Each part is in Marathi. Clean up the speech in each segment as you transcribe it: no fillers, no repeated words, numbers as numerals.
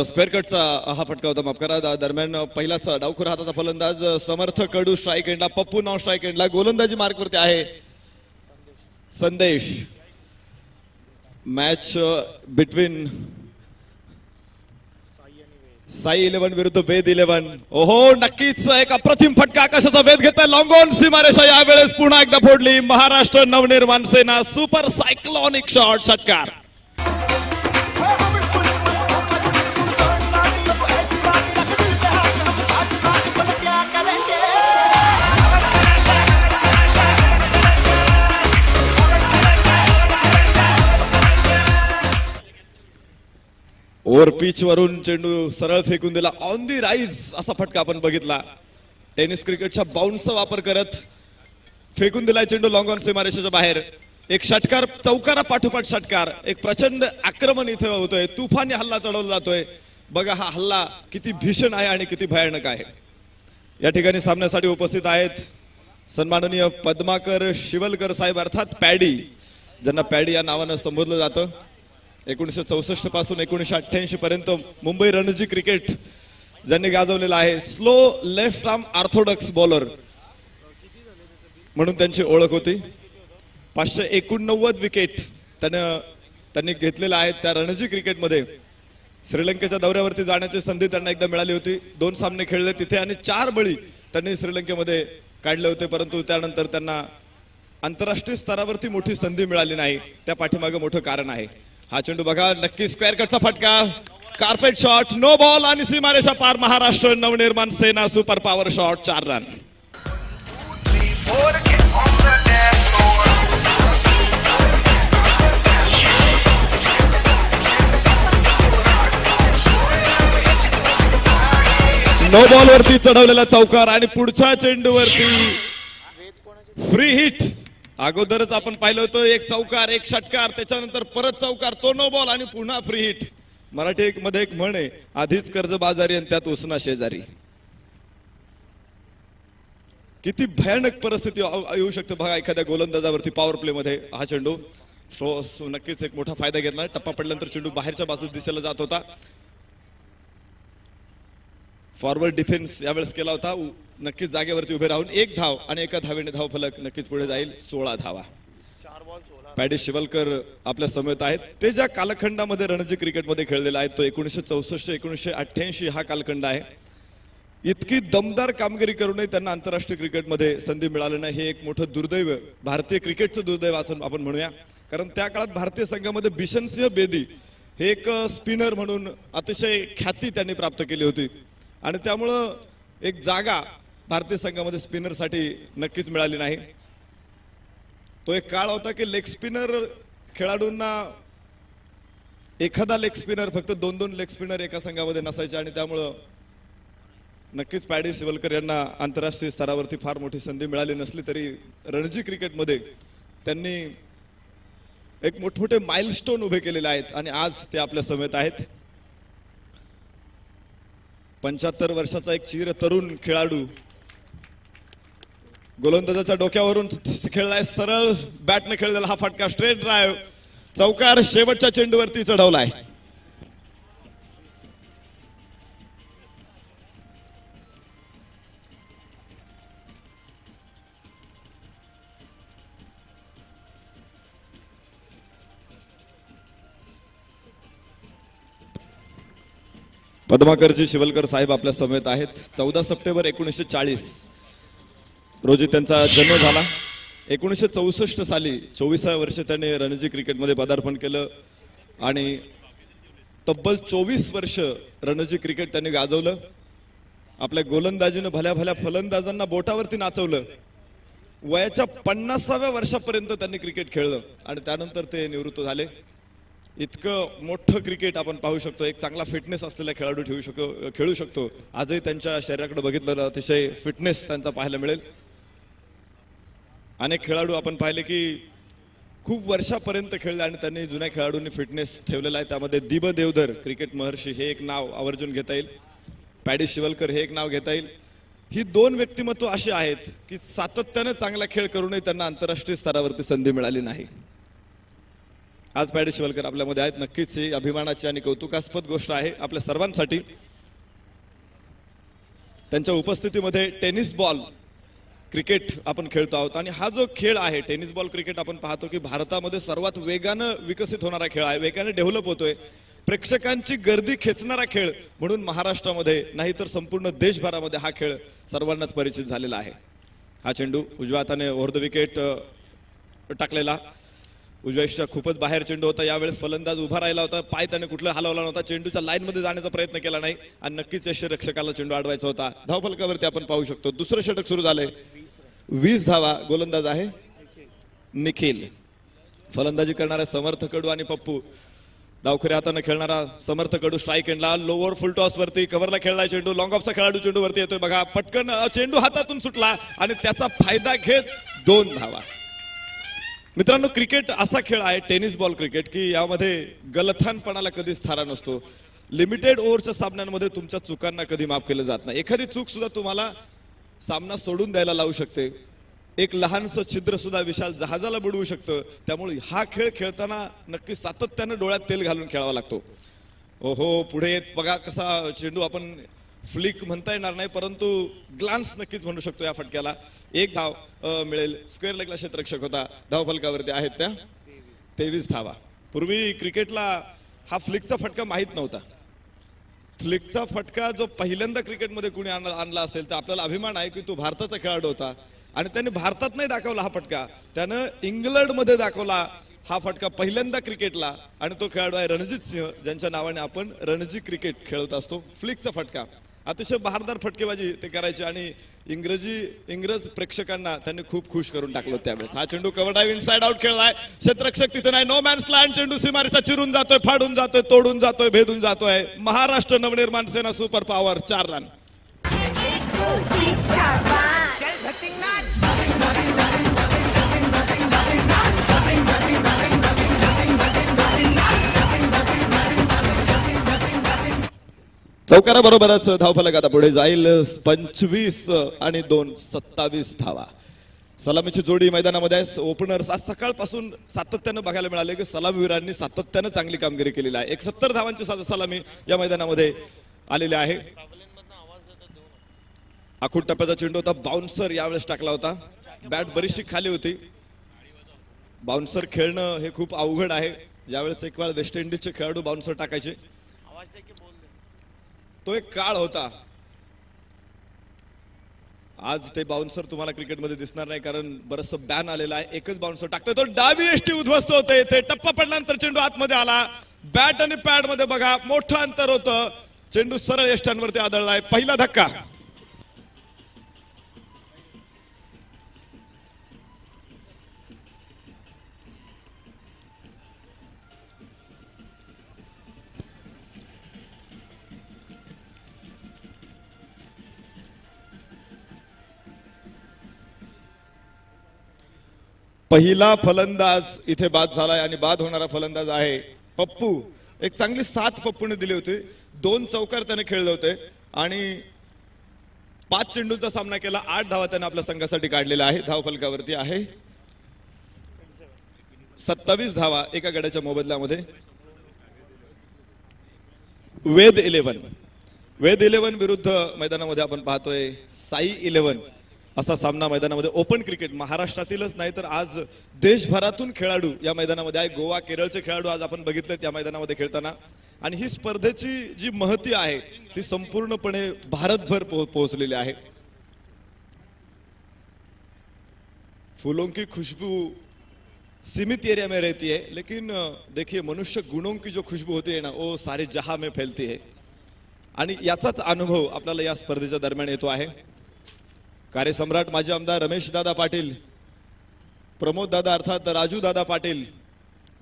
स्क्वेअर कटचा हा फटका होता, माफ करा. दरम्यान पहिलाच डावखुरा हाताचा फलंदाज समर्थ कडू स्ट्राईक एंडला, पप्पू नाव स्ट्राईक एंडला. गोलंदाजी मार्कवरती आहे संदेश. मॅच बिटवीन साई 11 विरुद्ध वेद 11. ओहो, नक्कीच एक अप्रतिम फटका आकाशाचा वेध घेतला. लॉंग ऑन सीमारेषा यावेळेस पुन्हा एकदा फोडली Maharashtra Navnirman Sena. Super cyclonic shot, षटकार. ओव्हर पिच वरून चेंडू सरळ फेकून दिला. ऑन दी राईज असा फटका आपण बघितला. टेनिस क्रिकेटच्या बाउन्सचा वापर करत फेकून दिलाय चेंडू लॉंग ऑन सीमारेषेच्या बाहेर. एक षटकार, चौकारा पाठोपाठ षटकार. एक प्रचंड आक्रमण इथे होतोय, तुफानी हल्ला चढवला जातोय. बघा हा हल्ला किती भीषण आहे आणि किती भयानक आहे. या ठिकाणी सामन्यासाठी उपस्थित आहेत सन्माननीय पद्माकर शिवलकर साहेब, अर्थात पॅडी, ज्यांना पॅडी या नावानं संबोधलं जातं. 1964 पासून 1988 पर्यंत मुंबई रणजी क्रिकेट ज्यांनी गाजवलेला आहे. Slow left arm Orthodox bowler म्हणून त्यांची ओळख होती. 589 विकेट त्यांनी घेतलेल्या आहेत त्या रणजी क्रिकेटमध्ये. श्रीलंकेच्या दौऱ्यावरती जाण्याची संधी त्यांना एकदा मिळाली होती. 2 सामने खेळले तिथे आणि 4 बळी त्यांनी श्रीलंकेमध्ये काढले होते, परंतु त्यानंतर त्यांना आंतरराष्ट्रीय स्तरावरती मोठी संधी मिळाली नाही. त्या पाठीमागे मोठं कारण आहे. हा चेंडू बघा, नक्की स्क्वेअर कटचा फटका, कार्पेट शॉट, नो बॉल आणि सीमारेषा पार. Maharashtra Navnirman Sena super power shot, 4 run. No ball वरती चढवलेला चौकार आणि पुढच्या चेंडूवरती फ्री हिट. अगोदरच आपण पाहिलं होतं, एक चौकार, एक षटकार, त्याच्यानंतर परत चौकार, तो नो बॉल आणि पुन्हा फ्री हिट. मराठी मध्ये एक म्हण आहे, आधीच कर्जबाजारी आणि त्यात उसना शेजारी. किती भयानक परिस्थिती येऊ शकते बघा एखाद्या गोलंदाजावरती पॉवर प्ले मध्ये. हा चेंडू नक्कीच एक मोठा फायदा घेतला. टप्पा पडल्यानंतर चेंडू बाहेरच्या बाजूस दिशेला जात होता. फॉरवर्ड डिफेन्स यावेळेस केला होता. नक्कीच जागेवरती उभे राहून 1 धाव आणि एका धावेने धाव फलक नक्कीच पुढे जाईल. 16 धावा. पॅडी शिवलकर आपल्या समवेत आहेत. ते ज्या कालखंडामध्ये रणजी क्रिकेटमध्ये खेळलेला आहे तो 1964-1988 हा कालखंड आहे. इतकी दमदार कामगिरी करूनही त्यांना आंतरराष्ट्रीय क्रिकेटमध्ये संधी मिळाली नाही, हे एक मोठं दुर्दैव, भारतीय क्रिकेटचं दुर्दैव असं आपण म्हणूया. कारण त्या काळात भारतीय संघामध्ये बिशनसिंह बेदी हे एक स्पिनर म्हणून अतिशय ख्याती त्यांनी प्राप्त केली होती आणि त्यामुळं एक जागा भारतीय संघामध्ये स्पिनरसाठी नक्कीच मिळाली नाही. तो एक काळ होता की लेग स्पिनर खेळाडूंना एखादा लेग स्पिनर, फक्त 2-2 लेग स्पिनर एका संघामध्ये नसायचे आणि त्यामुळं नक्कीच पॅडी शिवलकर यांना आंतरराष्ट्रीय स्तरावरती फार मोठी संधी मिळाली नसली तरी रणजी क्रिकेटमध्ये त्यांनी एक मोठमोठे माइलस्टोन उभे केलेले आहेत आणि आज ते आपल्या समेत आहेत. 75 वर्षाचा एक चिर तरुण खेळाडू गोलंदाजाच्या डोक्यावरून खेळलाय. सरळ बॅटने खेळलेला हा फटका, स्ट्रेट ड्राइव्ह, चौकार शेवटच्या चेंडूवरती चढवलाय. पद्माकरजी शिवलकर साहेब आपल्या समेत आहेत. 14 सप्टेंबर 1940 रोजी त्यांचा जन्म झाला. 1964 साली 24व्या वर्षी त्यांनी रणजी क्रिकेटमध्ये पदार्पण केलं आणि तब्बल 24 वर्ष रणजी क्रिकेट त्यांनी गाजवलं. आपल्या गोलंदाजीनं भल्या भल्या फलंदाजांना बोटावरती नाचवलं. वयाच्या 50व्या वर्षापर्यंत त्यांनी क्रिकेट खेळलं आणि त्यानंतर ते निवृत्त झाले. इतकं मोठं क्रिकेट आपण पाहू शकतो. एक चांगला फिटनेस असलेला खेळाडू खेळू शकतो. आजही त्यांच्या शरीराकडे बघितलं तर अतिशय फिटनेस त्यांचा पाहायला मिळेल. अनेक खेळाडू आपण पाहिले की खूप वर्षापर्यंत खेळले आणि त्यांनी जुन्या खेळाडूंनी फिटनेस ठेवलेला आहे. त्यामध्ये दिब देवधर क्रिकेट महर्षी हे एक नाव आवर्जून घेता येईल. पॅडी शिवलकर हे एक नाव घेता येईल. ही 2 व्यक्तिमत्व अशी आहेत की सातत्याने चांगला खेळ करूनही त्यांना आंतरराष्ट्रीय स्तरावरती संधी मिळाली नाही. आज पॅडी शिवलकर आपल्यामध्ये आहेत. नक्कीच ही अभिमानाची आणि कौतुकास्पद गोष्ट आहे आपल्या सर्वांसाठी. त्यांच्या उपस्थितीमध्ये टेनिस बॉल क्रिकेट आपण खेळतो आहोत आणि हा जो खेळ आहे टेनिस बॉल क्रिकेट आपण पाहतो की भारतामध्ये सर्वात वेगानं विकसित होणारा खेळ आहे, वेगाने डेव्हलप होतोय, प्रेक्षकांची गर्दी खेचणारा खेळ म्हणून महाराष्ट्रामध्ये नाही तर संपूर्ण देशभरामध्ये हा खेळ सर्वांनाच परिचित झालेला आहे. हा चेंडू उजव्या हाताने ओव्हर द विकेट टाकलेला, उजव्याच्या खूपच बाहेर चेंडू होता. यावेळेस फलंदाज उभा राहिला होता, पाय त्याने कुठला हलवला नव्हता, चेंडूच्या लाईन मध्ये जाण्याचा प्रयत्न केला नाही आणि नक्कीच यष्टीरक्षकाला चेंडू अडवायचा होता. धावफलकावरती आपण पाहू शकतो दुसरं षटक सुरू झालंय. 20 धावा. गोलंदाज आहे निखिल, फलंदाजी करणारे समर्थ कडू आणि पप्पू. डावखऱ्या हाताने खेळणारा समर्थ कडू स्ट्राईक एंडला, लोअर फुल टॉस वरती कव्हरला खेळलाय चेंडू. लॉंग ऑफचा खेळाडू चेंडू वरती येतोय बघा, पटकन चेंडू हातातून सुटला आणि त्याचा फायदा घेत 2 धावा. मित्रांनो, क्रिकेट असा खेळ आहे टेनिस बॉल क्रिकेट की यामध्ये गलथानपणाला कधीच थारा नसतो. लिमिटेड ओव्हरच्या सामन्यांमध्ये तुमच्या चुकांना कधी माफ केलं जात नाही. एखादी चूक सुद्धा तुम्हाला सामना सोडून द्यायला लावू शकते. एक लहानसं छिद्र सुद्धा विशाल जहाजाला बुडवू शकतं. त्यामुळे हा खेळ खेळताना नक्की सातत्यानं डोळ्यात तेल घालून खेळावा लागतो. ओहो, पुढे येत बघा कसा चेंडू, आपण फ्लिक म्हणता येणार नाही परंतु ग्लान्स नक्कीच म्हणू शकतो या फटक्याला. 1 धाव मिळेल. स्क्वेअर लेगला क्षेत्ररक्षक होता. धावफलकावरती आहेत त्या 23 धावा. पूर्वी क्रिकेटला हा फ्लिकचा फटका माहीत नव्हता. फ्लिकचा फटका जो पहिल्यांदा क्रिकेटमध्ये कुणी आणला असेल तर आपल्याला अभिमान आहे की तो भारताचा खेळाडू होता आणि त्याने भारतात नाही दाखवला हा फटका, त्यानं इंग्लंडमध्ये दाखवला हा फटका पहिल्यांदा क्रिकेटला. आणि तो खेळाडू आहे रणजित सिंह, ज्यांच्या नावाने आपण रणजी क्रिकेट खेळत असतो. फ्लिकचा फटका अतिशय बहारदार फटकेबाजी ते करायचे आणि इंग्रज प्रेक्षकांना त्यांनी खूप खुश करून टाकलं त्यावेळेस. हा चेंडू कव्हर ड्राइव्ह इनसाइड आउट खेळलाय. क्षेत्ररक्षक तिथे नाही, नो मॅन्स लँड. चेंडू सीमारेषा चिरून जातोय, फाडून जातोय, तोडून जातोय, भेदून जातोय. Maharashtra Navnirman Sena super power 4 run. चौकाराबरोबरच धावफलक आता पुढे जाईल. 25 आणि 2 27 धावा. सलामीची जोडी मैदानामध्ये आहे. ओपनर्स आज सकाळपासून सातत्यानं बघायला मिळाले की सलामीवीरांनी सातत्यानं चांगली कामगिरी केलेली आहे. 71 धावांची सलामी या मैदानामध्ये आलेली आहे. आखूड टप्प्याचा चेंडू होता, बाउन्सर यावेळेस टाकला होता. बॅट बरीचशी खाली होती. बाउन्सर खेळणं हे खूप अवघड आहे. ज्यावेळेस एक वेळ वेस्ट इंडिजचे खेळाडू बाउन्सर टाकायचे तो एक काळ होता. आज ते बाउन्सर तुम्हाला क्रिकेटमध्ये दिसणार नाही कारण बरंचसं बॅन आलेला आहे. एकच बाउन्सर टाकतोय तो, डावी यष्टी उद्ध्वस्त होते. ते टप्पा पडल्यानंतर चेंडू आतमध्ये आला. बॅट आणि पॅड मध्ये बघा मोठं अंतर होतं. चेंडू सरळ यष्ट्यांवरती आदळलाय. पहिला धक्का. पहिला फलंदाज इथे बाद झालाय आणि बाद होणारा फलंदाज आहे पप्पू. एक चांगली साथ पप्पूने दिली होती. 2 चौकार त्याने खेळले होते आणि 5 चेंडूंचा सामना केला. 8 धावा त्याने आपल्या संघासाठी काढलेल्या आहे. धावफलकावरती आहे 27 धावा एका गड्याच्या मोबदल्यामध्ये. वेद 11 विरुद्ध मैदानामध्ये आपण पाहतोय साई 11 असा सामना मैदानामध्ये. ओपन क्रिकेट महाराष्ट्रातीलच नाही तर आज देशभरातून खेळाडू या मैदानामध्ये आहे. गोवा केरळचे खेळाडू आज आपण बघितले त्या मैदानामध्ये खेळताना. आणि ही स्पर्धेची जी महती आहे ती संपूर्णपणे भारतभर पोहोचलेली आहे. फूलों की खुशबू सीमित एरिया में रहती है लेकिन देखिए मनुष्य गुणों की जो खुशबू होती है ना वो सारे जहां में फैलती है. आणि याचाच अनुभव आपल्याला या स्पर्धेच्या दरम्यान येतो आहे. कार्यसम्राट माजी आमदार रमेश दादा पाटील, प्रमोद दादा अर्थात राजू दादा पाटील,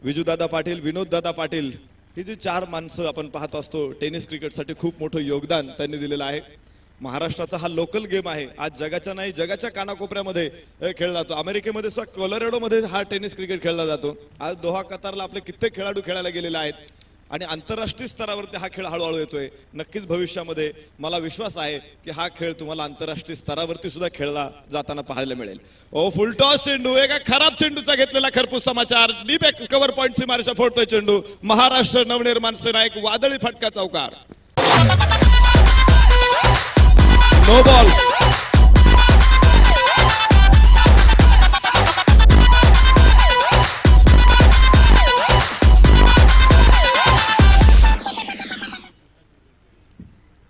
विजू दादा पाटील, विनोद दादा पाटील ही जी 4 माणसं आपण पाहत असतो टेनिस क्रिकेटसाठी खूप मोठं योगदान त्यांनी दिलेलं आहे. महाराष्ट्राचा हा लोकल गेम आहे. आज जगाच्या नाही जगाच्या कानाकोपऱ्यामध्ये खेळला जातो. अमेरिकेमध्ये सुद्धा कोलोरॅडो मध्ये हा टेनिस क्रिकेट खेळला जातो. आज दोहा कतारला आपले कित्येक खेळाडू खेळायला गेलेले आहेत आणि आंतरराष्ट्रीय स्तरावरती हा खेळ हळूहळू येतोय. नक्कीच भविष्यामध्ये मला विश्वास आहे की हा खेळ तुम्हाला आंतरराष्ट्रीय स्तरावरती सुद्धा खेळला जाताना पाहायला मिळेल. ओ फुलटॉस चेंडू, एका खराब चेंडूचा घेतलेला खरपूस समाचार. डीप एक कव्हर पॉइंट सीमारेषा फोडतोय चेंडू. महाराष्ट्र नवनिर्माण सेना एक वादळी फटका चौकार. No ball.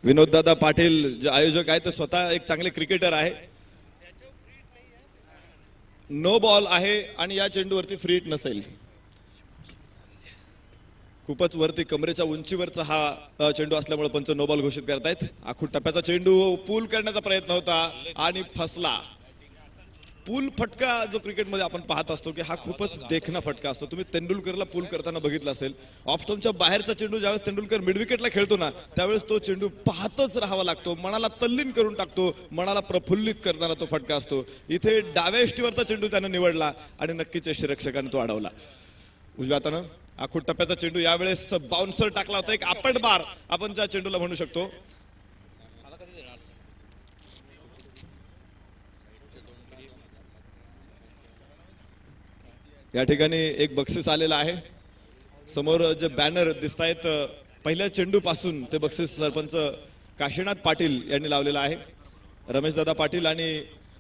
विनोददादा पाटील जे आयोजक आहेत ते स्वतः एक चांगले क्रिकेटर आहे. नो बॉल आहे आणि या चेंडूवरती फ्री हिट नसेल. खूपच वरती कमरेच्या उंचीवरचा हा चेंडू असल्यामुळे पंच नो बॉल घोषित करतायत. आखूड टप्प्याचा चेंडू पूल करण्याचा प्रयत्न होता आणि फसला. पूल फटका जो क्रिकेटमध्ये आपण पाहत असतो की हा खूपच देखणा फटका असतो. तुम्ही तेंडुलकरला पूल करताना बघितलं असेल. ऑफ स्टंपच्या बाहेरचा चेंडू ज्यावेळेस तेंडुलकर मिड विकेटला खेळतो ना त्यावेळेस तो चेंडू पाहतच राहावा लागतो. मनाला तल्लीन करून टाकतो. मनाला प्रफुल्लित करणारा तो फटका असतो. इथे डाव्या यष्टीवरचा चेंडू त्यानं निवडला आणि नक्कीच यष्टीरक्षकाने तो अडवला. उजव्या हातानं आखूड टप्प्याचा चेंडू यावेळेस बाउन्सर टाकला होता. एक आपट बार आपण त्या चेंडूला म्हणू शकतो. या ठिकाणी एक बक्षीस आलेलं आहे. समोर जे बॅनर दिसत आहेत पहिल्या चेंडू पासून ते बक्षीस सरपंच काशीनाथ पाटील यांनी लावलेलं आहे. रमेशदादा पाटील आणि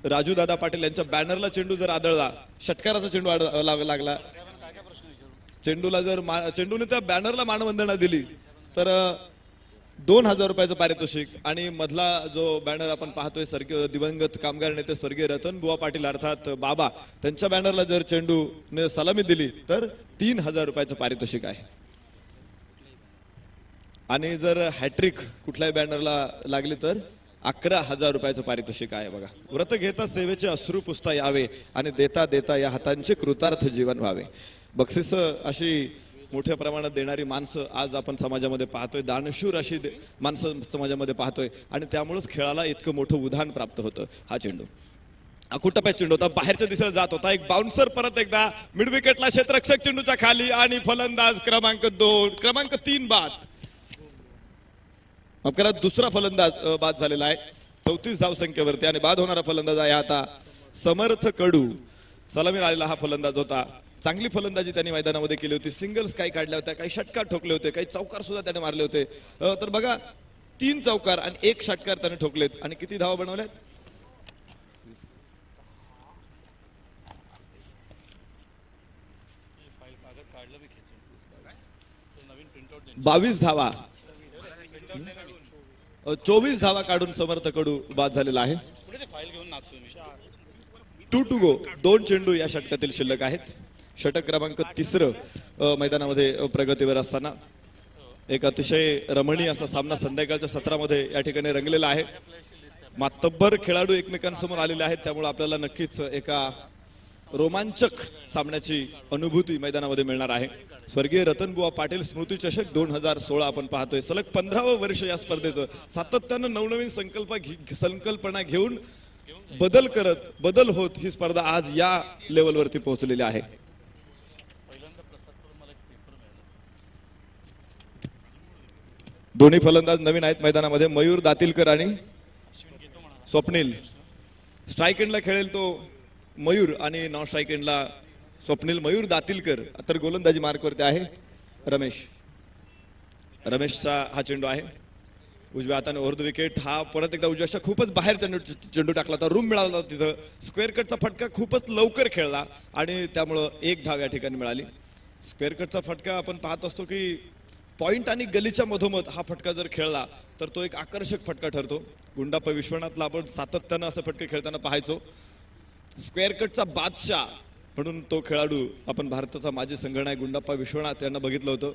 राजूदादा पाटील यांच्या बॅनरला चेंडू जर आदळला, षटकाराचा चेंडू लागला, चेंडूला जर चेंडूने त्या बॅनरला मानवंदना दिली तर 2000 रुपयाचं पारितोषिक. आणि मधला जो बॅनर आपण पाहतोय स्वर्गीय दिवंगत कामगार नेते स्वर्गीय रतन बुवा पाटील अर्थात बाबा त्यांच्या बॅनरला जर चेंडूने सलामी दिली तर 3000 रुपयाचं पारितोषिक आहे. आणि जर हॅट्रिक कुठल्याही बॅनरला लागली तर 11000 रुपयाचं पारितोषिक आहे. बघा, व्रत घेता सेवेचे अश्रू पुसता यावे आणि देता देता या हातांचे कृतार्थ जीवन व्हावे. बक्षीस अशी मोठ्या प्रमाणात देणारी माणसं आज आपण समाजामध्ये पाहतोय. दानशूर अशी माणसं समाजामध्ये पाहतोय आणि त्यामुळेच खेळाला इतकं मोठं उधाण प्राप्त होतं. हा चेंडू आखूड टप्प्याचा चेंडू होता, बाहेरच्या दिशेला जात होता. एक बाउन्सर परत एकदा मिड विकेटला, क्षेत्ररक्षक चेंडूच्या खाली आणि फलंदाज क्रमांक 3 बाद. अपघातात दुसरा फलंदाज बाद झालेला आहे 34 धावसंख्येवरती आणि बाद होणारा फलंदाज आहे आता समर्थ कडू. सलामी आलेला हा फलंदाज होता. चांगली फलंदाजी त्यांनी मैदानामध्ये केली होती. सिंगल्स काही काढल्या होत्या, काही षटकार ठोकले होते, काही चौकार सुद्धा त्याने मारले होते. तर बघा 3 चौकार आणि 1 षटकार त्याने ठोकलेत आणि किती धावा बनवल्यात? 22 धावा, 24 धावा काढून समर्थ कडू बाद झालेला आहे. 2 to go. 2 चेंडू या षटकातील शिल्लक आहेत. षटक क्रमांक 3 मैदानामध्ये प्रगतीवर असताना एक अतिशय रमणीय असा सामना संध्याकाळच्या सत्रामध्ये या ठिकाणी रंगलेला आहे. मातब्बर खेळाडू एकमेकांसमोर आलेले आहेत त्यामुळे आपल्याला नक्कीच एका रोमांचक सामन्याची अनुभूती मैदानामध्ये मिळणार आहे. स्वर्गीय रतनबुवा पाटील स्मृती चषक 2016 आपण पाहतोय. सलग 15वे वर्ष या स्पर्धेचं. सातत्यानं नवनवीन संकल्पना घेऊन बदल होत ही स्पर्धा आज या लेवलवरती पोहोचलेली आहे. दोन्ही फलंदाज नवीन आहेत मैदानामध्ये, मयूर दातीलकर आणि स्वप्नील. स्ट्राईक एंडला खेळेल तो मयूर आणि नॉन स्ट्राईक एंडला स्वप्नील. मयूर दातीलकर. तर गोलंदाजी मार्कवरती आहे रमेशचा हा चेंडू आहे. उजव्या हाताने ओव्हर द विकेट. हा परत एकदा उजव्याच्या खूपच बाहेर चेंडू टाकला होता. रूम मिळाला होता तिथं. स्क्वेअर कटचा फटका खूपच लवकर खेळला आणि त्यामुळं 1 धाव या ठिकाणी मिळाली. स्क्वेअर कटचा फटका आपण पाहत असतो की पॉइंट आणि गलीच्या मधोमध हा फटका जर खेळला तर तो एक आकर्षक फटका ठरतो. गुंडाप्पा विश्वनाथला आपण सातत्यानं असं फटके खेळताना पाहायचो. स्क्वेअर कटचा बादशाह म्हणून तो खेळाडू आपण भारताचा माजी संघनायक गुंडाप्पा विश्वनाथ यांना बघितलं होतं.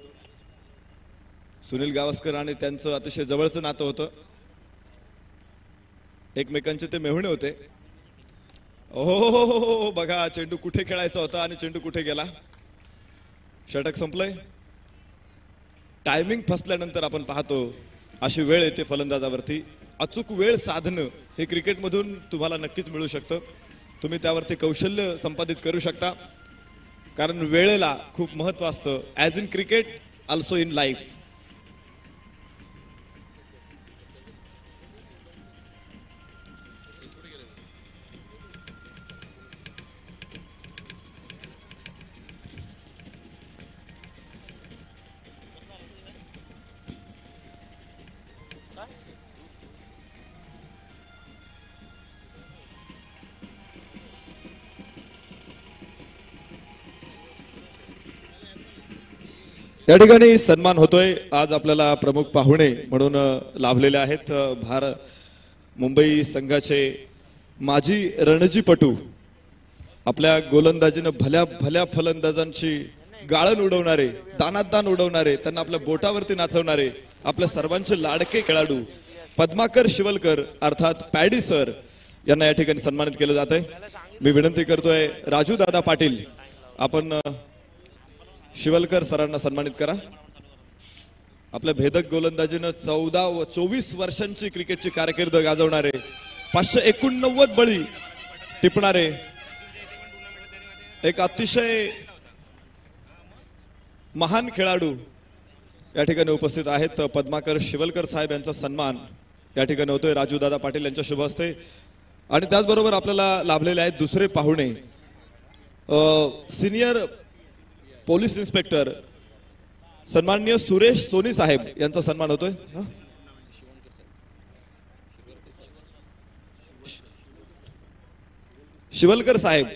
सुनील गावस्कर आणि त्यांचं अतिशय जवळचं नातं होतं. एकमेकांचे ते मेहुणे होते. हो बघा चेंडू कुठे खेळायचा होता आणि चेंडू कुठे गेला. षटक संपलंय. टायमिंग फसल्यानंतर आपण पाहतो अशी वेळ येते फलंदाजावरती. अचूक वेळ साधणं हे क्रिकेटमधून तुम्हाला नक्कीच मिळू शकतं. तुम्ही त्यावरती कौशल्य संपादित करू शकता कारण वेळेला खूप महत्त्व असतं. As in cricket also in life. या ठिकाणी सन्मान होतोय. आज आपल्याला प्रमुख पाहुणे म्हणून लाभलेले आहेत मुंबई संघाचे माजी रणजीपटू, आपल्या गोलंदाजीनं भल्या भल्या फलंदाजांची गाळण उडवणारे, दानात दान उडवणारे, त्यांना आपल्या बोटावरती नाचवणारे, आपल्या सर्वांचे लाडके खेळाडू पद्माकर शिवलकर अर्थात पॅडी सर यांना या ठिकाणी सन्मानित केलं जात आहे. मी विनंती करतोय राजू दादा पाटील, आपण शिवलकर सरांना सन्मानित करा. आपल्या भेदक गोलंदाजीनं 14 व 24 वर्षांची क्रिकेटची कारकीर्द गाजवणारे, 589 बळी टिपणारे, एक अतिशय महान खेळाडू या ठिकाणी उपस्थित आहेत. पद्माकर शिवलकर साहेब यांचा सन्मान या ठिकाणी होतोय राजू दादा पाटील यांच्या शुभ हस्ते. आणि त्याचबरोबर आपल्याला लाभलेले आहेत दुसरे पाहुणे, सिनियर पोलीस इन्स्पेक्टर सन्माननीय सुरेश सोनी साहेब यांचा सन्मान होतोय. शिवलकर साहेब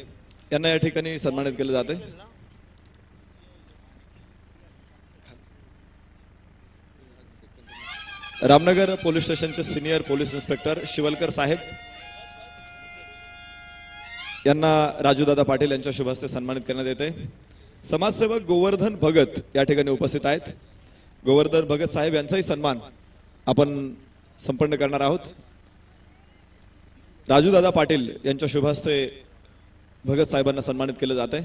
यांना या ठिकाणी सन्मानित केलं जाते. रामनगर पोलीस स्टेशनचे सिनियर पोलीस इन्स्पेक्टर शिवलकर साहेब यांना राजूदादा पाटील यांच्या शुभ हस्ते सन्मानित करण्यात येते. समाजसेवक गोवर्धन भगत या ठिकाणी उपस्थित आहेत. गोवर्धन भगत साहेब यांचाही सन्मान आपण संपन्न करणार आहोत. राजूदादा पाटील यांच्या शुभ हस्ते भगत साहेबांना सन्मानित केलं जात आहे.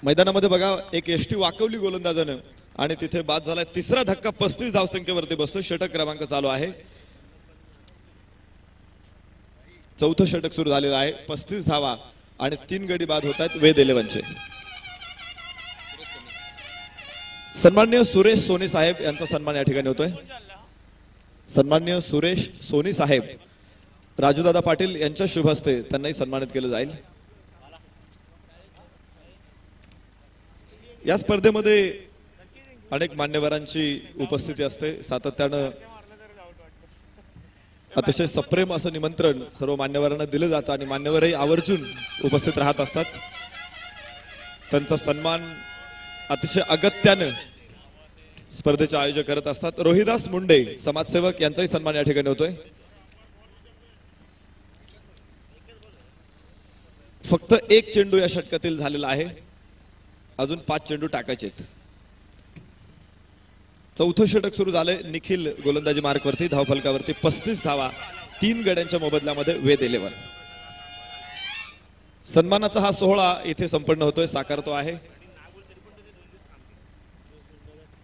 मैदानामध्ये बघा एक एसटी वाकवली गोलंदाजानं आणि तिथे बाद झालाय. तिसरा धक्का 35 धावसंख्येवरती बसतो. षटक क्रमांक चालू आहे. चौथं षटक सुरू झालेलं आहे. 35 धावा आणि 3 गडी बाद होत आहेत वेद 11चे. सन्माननीय सुरेश सोनी साहेब यांचा सन्मान या ठिकाणी होतोय. सन्माननीय सुरेश सोनी साहेब राजूदादा पाटील यांच्या शुभ हस्ते त्यांनाही सन्मानित केलं जाईल. या स्पर्धेमध्ये अनेक मान्यवरांची उपस्थिती असते. सातत्यानं अतिशय सप्रेम असं निमंत्रण सर्व मान्यवरांना दिलं जातं आणि मान्यवरही आवर्जून उपस्थित राहत असतात. त्यांचा सन्मान अतिशय अगत्यानं स्पर्धेचे आयोजक करत असतात. रोहिदास मुंडे समाजसेवक यांचाही सन्मान या ठिकाणी होतोय. फक्त एक चेंडू या षटकातील झालेला आहे. अजून 5 चेंडू टाकायचे. चौथं षटक सुरू झालंय. निखिल गोलंदाजी मार्कवरती धावफलकावरती 35 धावा 3 गड्यांच्या मोबदल्यामध्ये वेद 11. सन्मानाचा हा सोहळा इथे संपन्न होतोय, साकारतो आहे.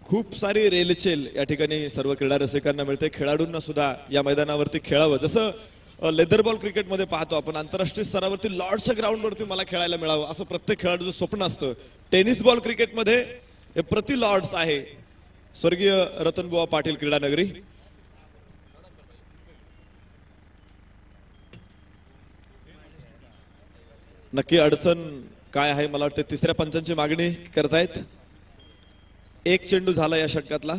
खूप सारी रेलचेल या ठिकाणी सर्व क्रीडा रसिकांना मिळते. खेळाडूंना सुद्धा या मैदानावरती खेळावं. जसं लेदर बॉल क्रिकेटमध्ये पाहतो आपण, आंतरराष्ट्रीय स्तरावरती लॉर्ड्सच्या ग्राउंडवरती मला खेळायला मिळावं असं प्रत्येक खेळाडूचं स्वप्न असतं. टेनिस बॉल क्रिकेटमध्ये प्रति लॉर्ड्स आहे स्वर्गीय रतनबुवा पाटील क्रीडा नगरी. नक्की अडचण काय आहे? मला वाटतं तिसऱ्या पंचांची मागणी करतायत. एक चेंडू झाला या षटकातला.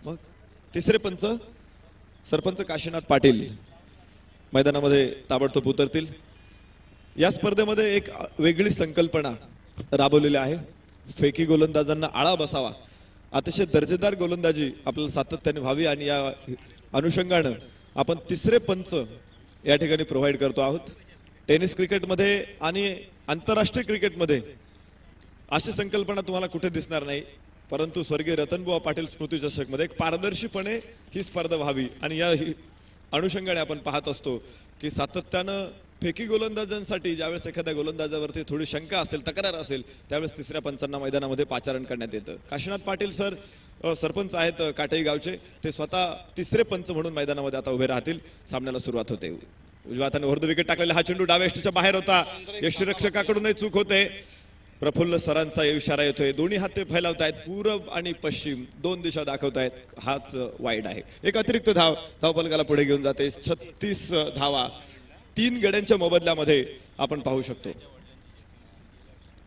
मग तिसरे पंच सरपंच काशीनाथ पाटील मैदानामध्ये ताबडतोब उतरतील. या स्पर्धेमध्ये एक वेगळी संकल्पना राबवलेली आहे. फेकी गोलंदाजांना आळा बसावा, अतिशय दर्जेदार गोलंदाजी आपल्याला सातत्याने व्हावी आणि या अनुषंगानं आपण तिसरे पंच या ठिकाणी प्रोव्हाइड करतो आहोत. टेनिस क्रिकेटमध्ये आणि आंतरराष्ट्रीय क्रिकेटमध्ये अशी संकल्पना तुम्हाला कुठे दिसणार नाही, परंतु स्वर्गीय रतनबुवा पाटील स्मृती चषकमध्ये एक पारदर्शीपणे ही स्पर्धा व्हावी आणि या अनुषंगाने आपण पाहत असतो की सातत्यानं फेकी गोलंदाजांसाठी ज्यावेळेस एखाद्या गोलंदाजावरती थोडी शंका असेल, तक्रार असेल, त्यावेळेस तिसऱ्या पंचांना मैदानामध्ये पाचारण करण्यात येतं. काशीनाथ पाटील सर सरपंच आहेत काटई गावचे. ते स्वतः तिसरे पंच म्हणून मैदानामध्ये आता उभे राहतील. सामन्याला सुरुवात होते. उजव्या हाताने विकेट टाकलेला हा चेंडू डाव्या यष्टीच्या बाहेर होता. यष्टीरक्षकाकडूनही चूक होते. प्रफुल्ल सरांचा इशारा येतोय, दोन्ही हात ते फैलावतायत, पूर्व आणि पश्चिम दोन दिशा दाखवतायत, हाच वाईड आहे. एक अतिरिक्त धावफलकाला पुढे घेऊन जाते. 36 धावा 3 गड्यांच्या मोबदल्यामध्ये आपण पाहू शकतो.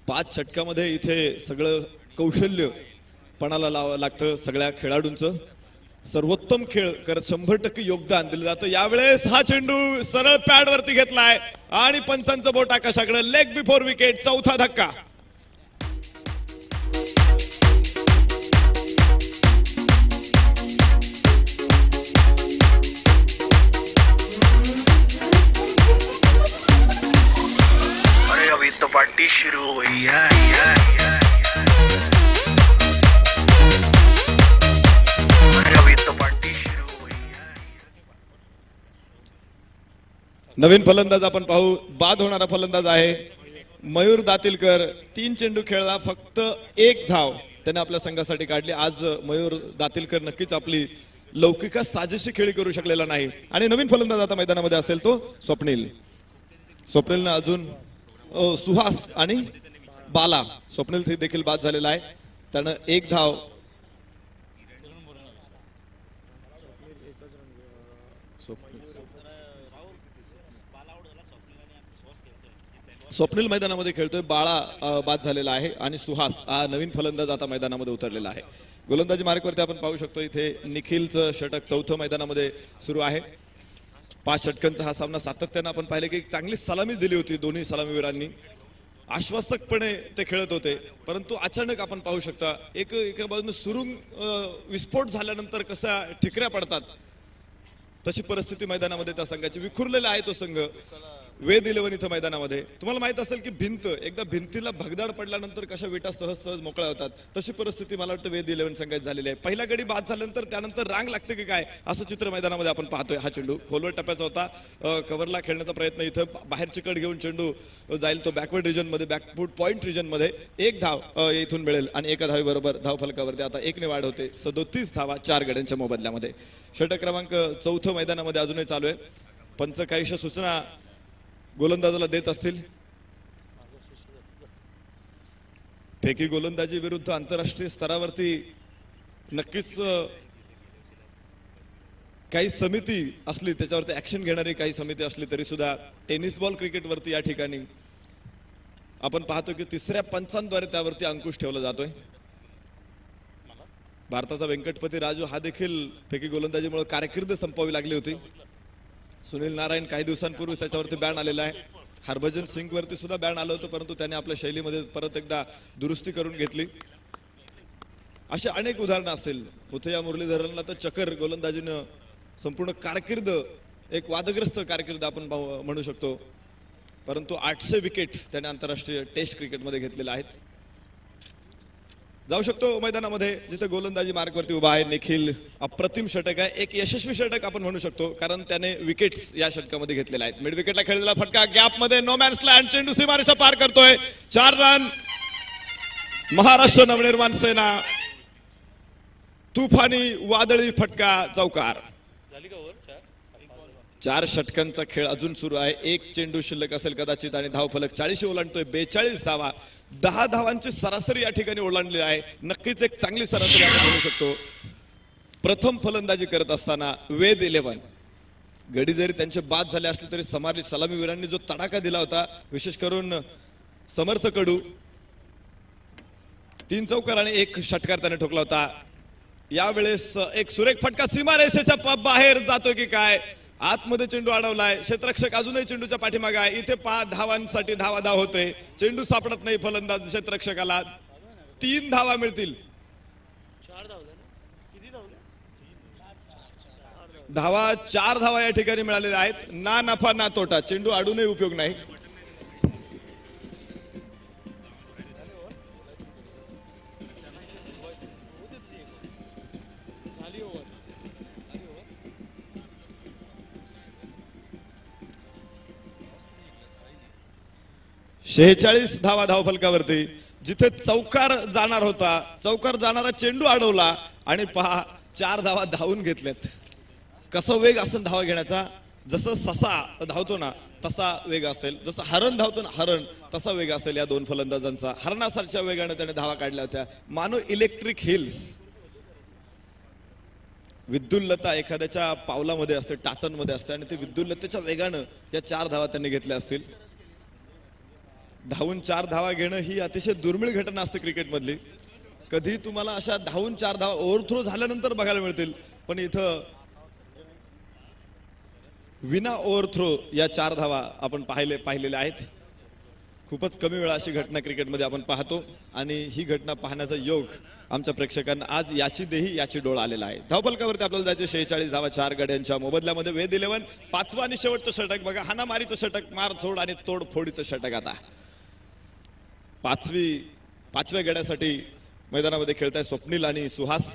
5 षटकामध्ये इथे सगळं कौशल्य पणाला लावावं लागतं. सगळ्या खेळाडूंचं सर्वोत्तम खेळ करत 100% योगदान दिलं जातं. यावेळेस हा चेंडू सरळ पॅड वरती घेतलाय आणि पंचांचं बोट आकाशाकडे. लेग बिफोर विकेट, चौथा धक्का. अरे अभी तो पार्टी शुरू हुई है. नवीन फलंदाज आपण पाहू. बाद होणारा फलंदाज आहे मयूर दातीलकर. 3 चेंडू खेळला, फक्त 1 धाव त्याने आपल्या संघासाठी काढली. आज मयूर दातीलकर नक्कीच आपली लौकिका साजेशी खेळी करू शकलेला नाही. आणि नवीन फलंदाज आता मैदानामध्ये असेल तो स्वप्नील. स्वप्नीलनं अजून सुहास आणि बाला, स्वप्नील देखील बाद झालेला आहे. त्यानं 1 धाव. स्वप्नील मैदानामध्ये खेळतोय, बाळा बाद झालेला आहे आणि सुहास हा नवीन फलंदाज आता मैदानामध्ये उतरलेला आहे. गोलंदाजी मार्कवरती आपण पाहू शकतो इथे निखिलचं षटक 4थं मैदानामध्ये सुरू आहे. 5 षटकांचा हा सामना सातत्यानं आपण पाहिलं की चांगली सलामी दिली होती दोन्ही सलामीवीरांनी. आश्वासकपणे ते खेळत होते, परंतु अचानक आपण पाहू शकता एका बाजूने सुरुंग विस्फोट झाल्यानंतर कशा ठिकऱ्या पडतात तशी परिस्थिती मैदानामध्ये त्या संघाची. विखुरलेला आहे तो संघ. वेद 11 इथं मैदानामध्ये तुम्हाला माहित असेल की भिंत एकदा भिंतीला भगदाड पडल्यानंतर कशा विटा सहज मोकळ्या होतात, तशी परिस्थिती मला वाटतं वेद 11 संघात झालेली आहे. पहिला गडी बाद झाल्यानंतर त्यानंतर रांग लागते की काय असं चित्र मैदानामध्ये आपण पाहतोय. हा चेंडू खोलवर टप्प्याचा होता, कव्हरला खेळण्याचा प्रयत्न, इथं बाहेरची कड घेऊन चेंडू जाईल तो बॅकवर्ड रिजन मध्ये, बॅकफूट पॉइंट रिजन मध्ये. 1 धाव इथून मिळेल आणि 1 धावीबरोबर धावफलकावरती आता 1 ने वाढ होते. 37 धावा 4 गड्यांच्या मोबदल्यामध्ये. षटक क्रमांक 4 मैदानामध्ये अजूनही चालू आहे. पंच काहीशा सूचना गोलंदाजाला देत असतील. फेकी गोलंदाजी विरुद्ध आंतरराष्ट्रीय स्तरावरती नक्कीच काही समिती असली, त्याच्यावरती ऍक्शन घेणारी काही समिती असली तरी सुद्धा टेनिस बॉल क्रिकेटवरती या ठिकाणी आपण पाहतो की 3ऱ्या पंचांद्वारे त्यावरती अंकुश ठेवला जातोय. भारताचा व्यंकटपती राजू हा देखील फेकी गोलंदाजीमुळे कारकीर्द संपवावी लागली होती. सुनील नारायण काही दिवसांपूर्वी त्याच्यावरती बॅन आलेला आहे. हरभजन सिंग वरती सुद्धा बॅन आलं होतं, परंतु त्याने आपल्या शैलीमध्ये परत एकदा दुरुस्ती करून घेतली. अशी अनेक उदाहरणं असतील. मुथय्या मुरलीधरनला तर चकर गोलंदाजीनं संपूर्ण कारकीर्द, एक वादग्रस्त कारकीर्द आपण म्हणू शकतो, परंतु 800 विकेट त्याने आंतरराष्ट्रीय टेस्ट क्रिकेटमध्ये घेतलेल्या आहेत. जाऊ शकतो मैदानामध्ये जिथे गोलंदाजी मार्कवरती उभा आहे निखिल. अप्रतिम षटक आहे, एक यशस्वी षटक आपण म्हणू शकतो, कारण त्याने विकेट्स या षटकामध्ये घेतलेल्या आहेत. मिड विकेटला खेळलेला फटका गॅप मध्ये, नो मॅन्स लँड, चेंडू सीमारेषा पार करतोय. 4 रन. महाराष्ट्र नवनिर्माण सेना. तुफानी वादळी फटका, चौकार. 4 षटकांचा खेळ अजून सुरू आहे. 1 चेंडू शिल्लक असेल कदाचित आणि धावफलक 40 ओलांडतोय. 42 धावा, 10 धावांची सरासरी या ठिकाणी ओलांडली आहे. नक्कीच एक चांगली सरासरी आपण म्हणू शकतो. प्रथम फलंदाजी करत असताना वेद 11 गडी जरी त्यांचे बाद झाले असले तरी सलामीवीरांनी जो तडाखा दिला होता, विशेष करून समर्थ कडू, 3 चौकार आणि 1 षटकार त्याने ठोकला होता. यावेळेस एक सुरेख फटका सीमारेषेच्या बाहेर जातोय की काय, आतमध्ये चेंडू अडवलाय. क्षेत्ररक्षक अजूनही चेंडूच्या पाठीमागे आहे. इथे 5 धावांसाठी धावाधाव होतोय. चेंडू सापडत नाही फलंदाज क्षेत्ररक्षकाला. 3 धावा मिळतील. धावा 4 धावा या ठिकाणी मिळालेल्या आहेत. ना नफा ना तोटा, चेंडू अडूनही उपयोग नाही. शेहेचाळीस धावा धावफलकावरती. जिथे चौकार जाणार होता, चौकार जाणारा चेंडू अडवला आणि पहा 4 धावा धावून घेतल्यात. कसं वेग असेल धावा घेण्याचा, जसं ससा धावतो ना तसा वेग असेल, जसं हरण धावतो ना हरण तसा वेग असेल या दोन फलंदाजांचा. हरणासारख्या वेगाने त्याने धावा काढल्या होत्या. मानो इलेक्ट्रिक हिल्स. विद्युल्लता एखाद्याच्या पावलामध्ये असते, टाचांमध्ये असते आणि ते विद्युल्लतेच्या वेगानं या 4 धावा त्यांनी घेतल्या असतील. धावून 4 धावा घेणं ही अतिशय दुर्मिळ घटना असते क्रिकेटमधली. कधी तुम्हाला अशा धावून 4 धावा ओव्हरथ्रो झाल्यानंतर बघायला मिळतील, पण इथं विना ओव्हरथ्रो या 4 धावा आपण पाहिलेल्या आहेत. खूपच कमी वेळा अशी घटना क्रिकेटमध्ये आपण पाहतो आणि ही घटना पाहण्याचा योग आमच्या प्रेक्षकांना आज याची देही याची डोळा आलेला आहे. धावफलकावरती आपल्याला जायचे 46 धावा 4 गड्यांच्या मोबदल्यामध्ये. वेद 11 पाचवा आणि शेवटचं षटक बघा. हाणामारीचं षटक, मारझोड आणि तोडफोडीचं षटक. आता पाचव्या गड्यासाठी मैदानामध्ये खेळताय स्वप्नील आणि सुहास.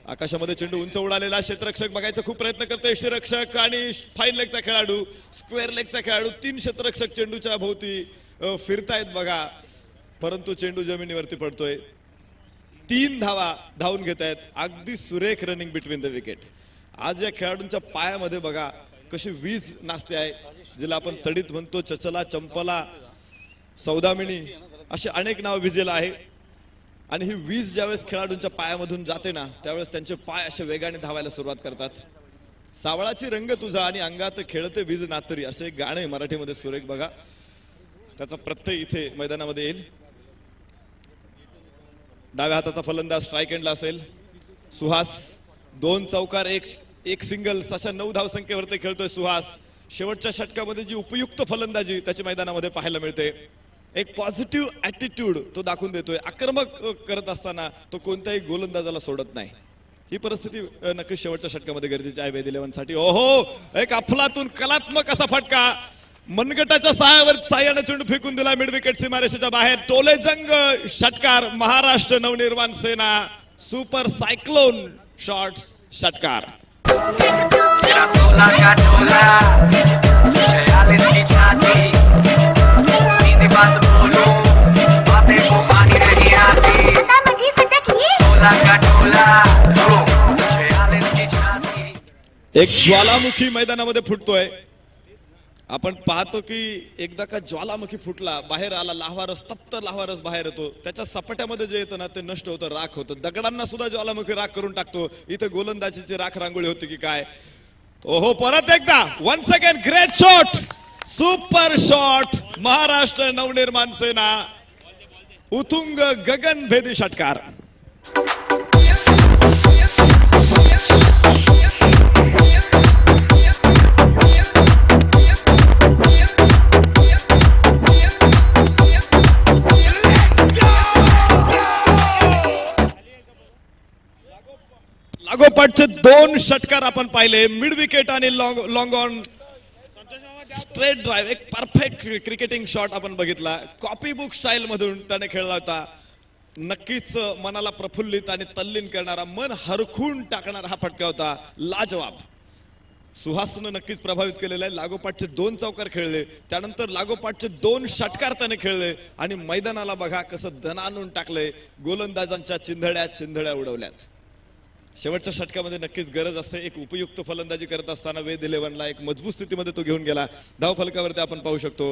आकाशामध्ये चेंडू उंच उडालेला. क्षेत्ररक्षक बघायचा खूप प्रयत्न करतोय. क्षेत्ररक्षक आणि फाईन लेगचा खेळाडू, स्क्वेअर लेगचा खेळाडू, 3 क्षेत्ररक्षक चेंडूच्या भोवती फिरतायत बघा, परंतु चेंडू जमिनीवरती पडतोय. 3 धावा धावून घेत आहेत. अगदी सुरेख रनिंग बिटवीन द विकेट. आज या खेळाडूंच्या पायामध्ये बघा कशी वीज नाचते आहे, जिला आपण तडीत म्हणतो. चचला, चंपला, सौदामिनी अशी अनेक नाव विजेला आहे. आणि ही वीज ज्यावेळेस खेळाडूंच्या पायामधून जाते ना, त्यावेळेस त्यांचे पाय असे वेगाने धावायला सुरुवात करतात. सावळाची रंग तुझा आणि अंगात खेळते वीज नाचरी असे एक गाणे मराठीमध्ये सुरेख बघा. त्याचा प्रत्यय इथे मैदानामध्ये येईल. डाव्या हाताचा फलंदाज स्ट्राईक एंडला असेल. सुहास 2 चौकार एक सिंगल अशा 9 धावसंख्येवरती खेळतोय सुहास. शेवटच्या षटकामध्ये जी उपयुक्त फलंदाजी त्याच्या मैदानामध्ये पाहायला मिळते, एक पॉझिटिव्ह ऍटिट्यूड तो दाखवून देतोय. आक्रमक करत असताना तो कोणत्याही गोलंदाजाला सोडत नाही. ही परिस्थिती नक्कीच शेवटच्या षटकामध्ये गरजेची आहे वेद 11 साठी. ओहो, एक अफलातून कलात्मक असा फटका. मनगटाच्या साह्याने चेंडू फेकून दिला मिड विकेट सीमारेषेच्या बाहेर. टोलेजंग षटकार. Maharashtra Navnirman Sena super cyclone shot षटकार. एक ज्वालामुखी मैदानामध्ये फुटतोय. आपण पाहतो की एकदा का ज्वालामुखी फुटला, बाहेर आला, लाव्हारस, तप्त लाव्हारस बाहेर येतो. त्याच्या सपाट्यामध्ये जे येतं ना ते नष्ट होतं, राख होतं. दगडांना सुद्धा ज्वालामुखी राख करून टाकतो. इथं गोलंदाजीची राख रांगोळी होती की काय. ओहो, परत एकदा once again great shot, super shot. Maharashtra Navnirman Sena उतुंग गगनभेदी षटकार. लागोपाठचे 2 षटकार आपण पाहिले. मिड विकेट आणि लॉंग ऑन स्ट्रेट ड्राइव्ह. एक परफेक्ट क्रिकेटिंग शॉट आपण बघितला. कॉपी बुक स्टाईल मधून त्याने खेळला होता. नक्कीच मनाला प्रफुल्लित आणि तल्लीन करणारा, मन हरखून टाकणारा हा फटका होता. लाजवाब. सुहासनं नक्कीच प्रभावित केलेलं आहे. लागोपाठचे 2 चौकार खेळले, त्यानंतर लागोपाठचे 2 षटकार त्याने खेळले आणि मैदानाला बघा कसं दणानून टाकलंय. गोलंदाजांच्या चिंधड्या उडवल्यात. शेवटच्या षटकामध्ये नक्कीच गरज असते एक उपयुक्त फलंदाजी करत असताना. वेद 11ला एक मजबूत स्थितीमध्ये तो घेऊन गेला. धावफलकावरती आपण पाहू शकतो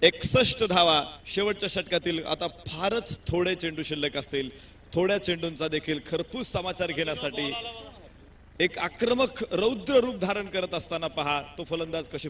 61 धावा शेवटच्या षटकातील. आता फारच थोडे चेंडू शिल्लक असतील. थोड्या चेंडूंचा देखील खरपूस समाचार घेण्यासाठी एक आक्रमक रौद्र रूप धारण करत असताना पहा तो फलंदाज कशी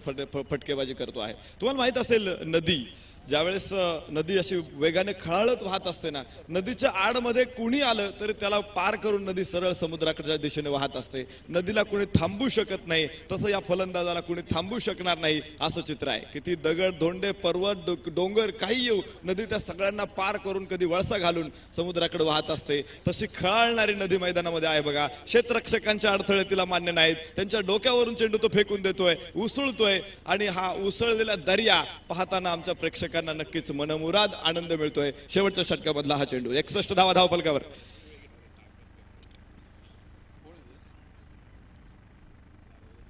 फटकेबाजी करतो आहे. तुम्हाला माहित असेल, नदी ज्यावेळेस नदी अशी वेगाने खळाळत वाहत असते ना, नदीच्या आडमध्ये कुणी आलं तरी त्याला पार करून नदी सरळ समुद्राकडच्या दिशेने वाहत असते. नदीला कुणी थांबू शकत नाही, तसं या फलंदाजाला कुणी थांबू शकणार नाही असं चित्र आहे. किती दगड, धोंडे, पर्वत, डोंगर काही येऊ, नदी त्या सगळ्यांना पार करून कधी वळसा घालून समुद्राकडे वाहत असते. तशी खळाळणारी नदी मैदानामध्ये आहे बघा. क्षेत्ररक्षकांचे अडथळे तिला मान्य नाहीत. त्यांच्या डोक्यावरून चेंडू तो फेकून देतोय, उसळतोय आणि हा उसळलेला दर्या पाहताना आमच्या प्रेक्षकांना नक्कीच मनमुराद आनंद मिळतोय. शेवटच्या षटकामधला हा चेंडू. 61 धावा धावफलकावर.